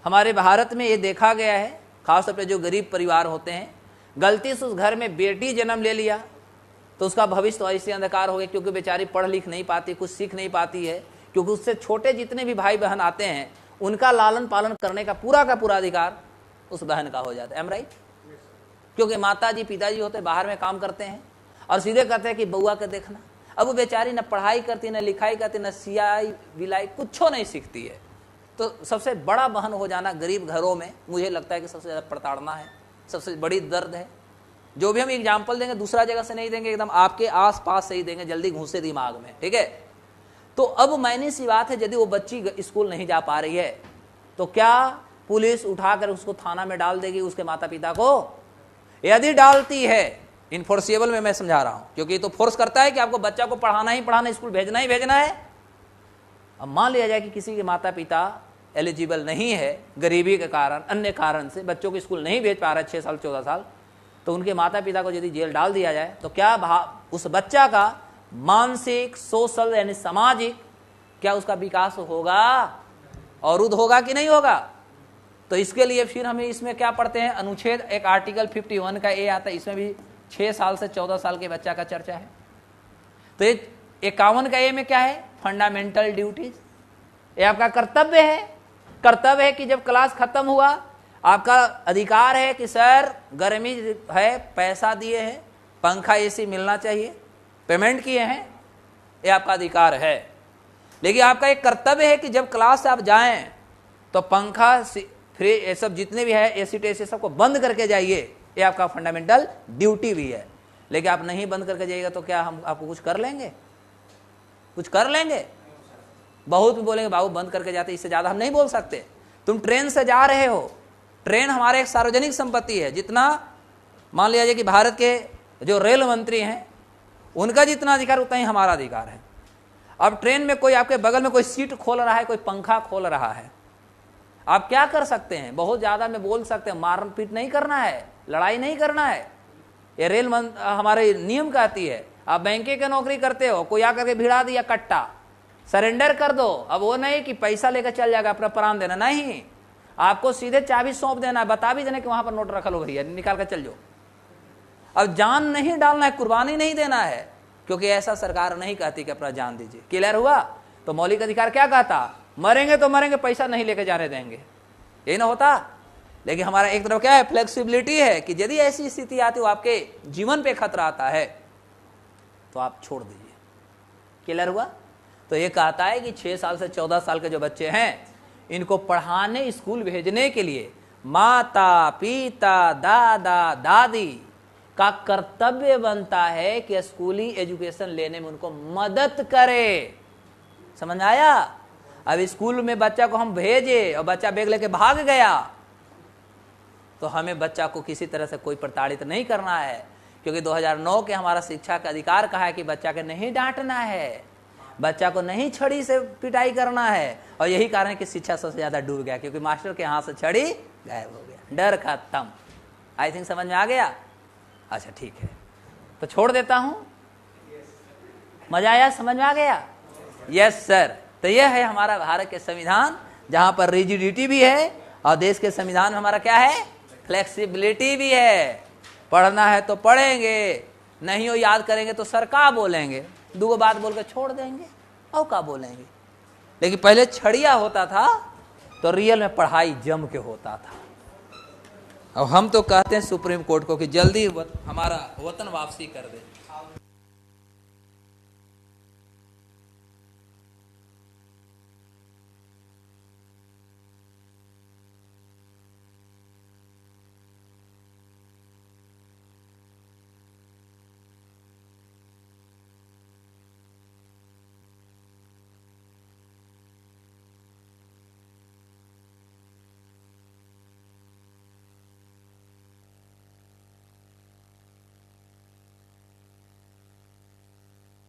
हमारे भारत में ये देखा गया है, खासतौर पर जो गरीब परिवार होते हैं, गलती से उस घर में बेटी जन्म ले लिया तो उसका भविष्य तो ऐसे अंधकार हो गया, क्योंकि बेचारी पढ़ लिख नहीं पाती, कुछ सीख नहीं पाती है, क्योंकि उससे छोटे जितने भी भाई बहन आते हैं उनका लालन पालन करने का पूरा अधिकार उस बहन का हो जाता है। Am right? क्योंकि माता जी पिताजी होते बाहर में काम करते हैं और सीधे कहते हैं कि बउआ के देखना। अब वो बेचारी न पढ़ाई करती, न लिखाई करती, न सियाई बिलाई कुछ नहीं सीखती है। तो सबसे बड़ा बहन हो जाना गरीब घरों में मुझे लगता है कि सबसे ज़्यादा प्रताड़ना है, सबसे बड़ी दर्द है। जो भी हम एग्जाम्पल देंगे दूसरा जगह से नहीं देंगे, एकदम आपके आस पास से ही देंगे, जल्दी घुसे दिमाग में, ठीक है। तो अब मायने सी बात है, यदि वो बच्ची स्कूल नहीं जा पा रही है तो क्या पुलिस उठाकर उसको थाना में डाल देगी उसके माता पिता को? यदि डालती है, इनफोर्सिएबल में मैं समझा रहा हूं, क्योंकि तो फोर्स करता है कि आपको बच्चा को पढ़ाना ही पढ़ाना, स्कूल भेजना ही भेजना है। अब मान लिया जाए कि किसी के माता पिता एलिजिबल नहीं है, गरीबी के कारण, अन्य कारण से बच्चों को स्कूल नहीं भेज पा रहा है 6 साल 14 साल, तो उनके माता पिता को यदि जेल डाल दिया जाए तो क्या उस बच्चा का मानसिक, सोशल यानी सामाजिक, क्या उसका विकास होगा? अवरुद्ध होगा कि नहीं होगा? तो इसके लिए फिर हमें इसमें क्या पढ़ते हैं? अनुच्छेद एक आर्टिकल 51 का ए आता है, इसमें भी 6 साल से 14 साल के बच्चा का चर्चा है। तो 51 का ए में क्या है? Fundamental duties. ये आपका कर्तव्य है। कर्तव्य है कि जब क्लास खत्म हुआ, आपका अधिकार है कि सर गर्मी है, पैसा दिए हैं, पंखा एसी मिलना चाहिए, पेमेंट किए हैं, ये आपका अधिकार है। लेकिन आपका एक कर्तव्य है कि जब क्लास से आप जाएं तो पंखा फ्री ये सब जितने भी है एसी टेसी सबको बंद करके जाइए, ये आपका फंडामेंटल ड्यूटी भी है। लेकिन आप नहीं बंद करके जाइएगा तो क्या हम आपको कुछ कर लेंगे? कुछ कर लेंगे? बहुत भी बोलेंगे बाबू बंद करके जाते, इससे ज़्यादा हम नहीं बोल सकते। तुम ट्रेन से जा रहे हो, ट्रेन हमारे एक सार्वजनिक संपत्ति है, जितना मान लिया जाए कि भारत के जो रेल मंत्री हैं उनका जितना अधिकार उतना ही हमारा अधिकार है। अब ट्रेन में कोई आपके बगल में कोई सीट खोल रहा है, कोई पंखा खोल रहा है, आप क्या कर सकते हैं? बहुत ज़्यादा में बोल सकते हैं, मारपीट नहीं करना है, लड़ाई नहीं करना है। ये रेल हमारे नियम कहती है। आप बैंके की नौकरी करते हो, कोई आकर के भिड़ा दिया कट्टा, सरेंडर कर दो। अब वो नहीं कि पैसा लेकर चल जाएगा, अपना प्राण देना नहीं, आपको सीधे चाबी सौंप देना है, बता भी देना कि वहां पर नोट रखा लो भैया, निकाल कर चल जाओ। अब जान नहीं डालना है, कुर्बानी नहीं देना है, क्योंकि ऐसा सरकार नहीं कहती कि अपना जान दीजिए। क्लियर हुआ? तो मौलिक अधिकार क्या कहता? मरेंगे तो मरेंगे, पैसा नहीं लेके जाने देंगे, यही ना होता। लेकिन हमारा एक तरफ क्या है? फ्लेक्सिबिलिटी है कि यदि ऐसी स्थिति आती हो, आपके जीवन पे खतरा आता है, तो आप छोड़ दीजिए। क्लियर हुआ? तो ये कहता है कि 6 साल से 14 साल के जो बच्चे हैं, इनको पढ़ाने स्कूल भेजने के लिए माता पिता दादा दादी का कर्तव्य बनता है कि स्कूली एजुकेशन लेने में उनको मदद करे। समझ आया? अब स्कूल में बच्चा को हम भेजे और बच्चा बैग लेके भाग गया, तो हमें बच्चा को किसी तरह से कोई प्रताड़ित नहीं करना है, क्योंकि 2009 के हमारा शिक्षा का अधिकार कहा है कि बच्चा के नहीं डांटना है, बच्चा को नहीं छड़ी से पिटाई करना है। और यही कारण है कि शिक्षा सबसे ज्यादा डूब गया, क्योंकि मास्टर के हाथ से छड़ी गायब हो गया, डर खत्म। आई थिंक समझ में आ गया? अच्छा ठीक है, तो छोड़ देता हूं। मजा आया? समझ में आ गया? Yes sir. तो यह है हमारा भारत के संविधान, जहां पर रिजिडिटी भी है, और देश के संविधान में हमारा क्या है? फ्लेक्सिबिलिटी भी है। पढ़ना है तो पढ़ेंगे, नहीं हो याद करेंगे तो सर का बोलेंगे, 2 बात बोल के छोड़ देंगे, और का बोलेंगे। लेकिन पहले छड़िया होता था तो रियल में पढ़ाई जम के होता था। अब हम तो कहते हैं सुप्रीम कोर्ट को कि जल्दी हमारा वतन वापसी कर दे।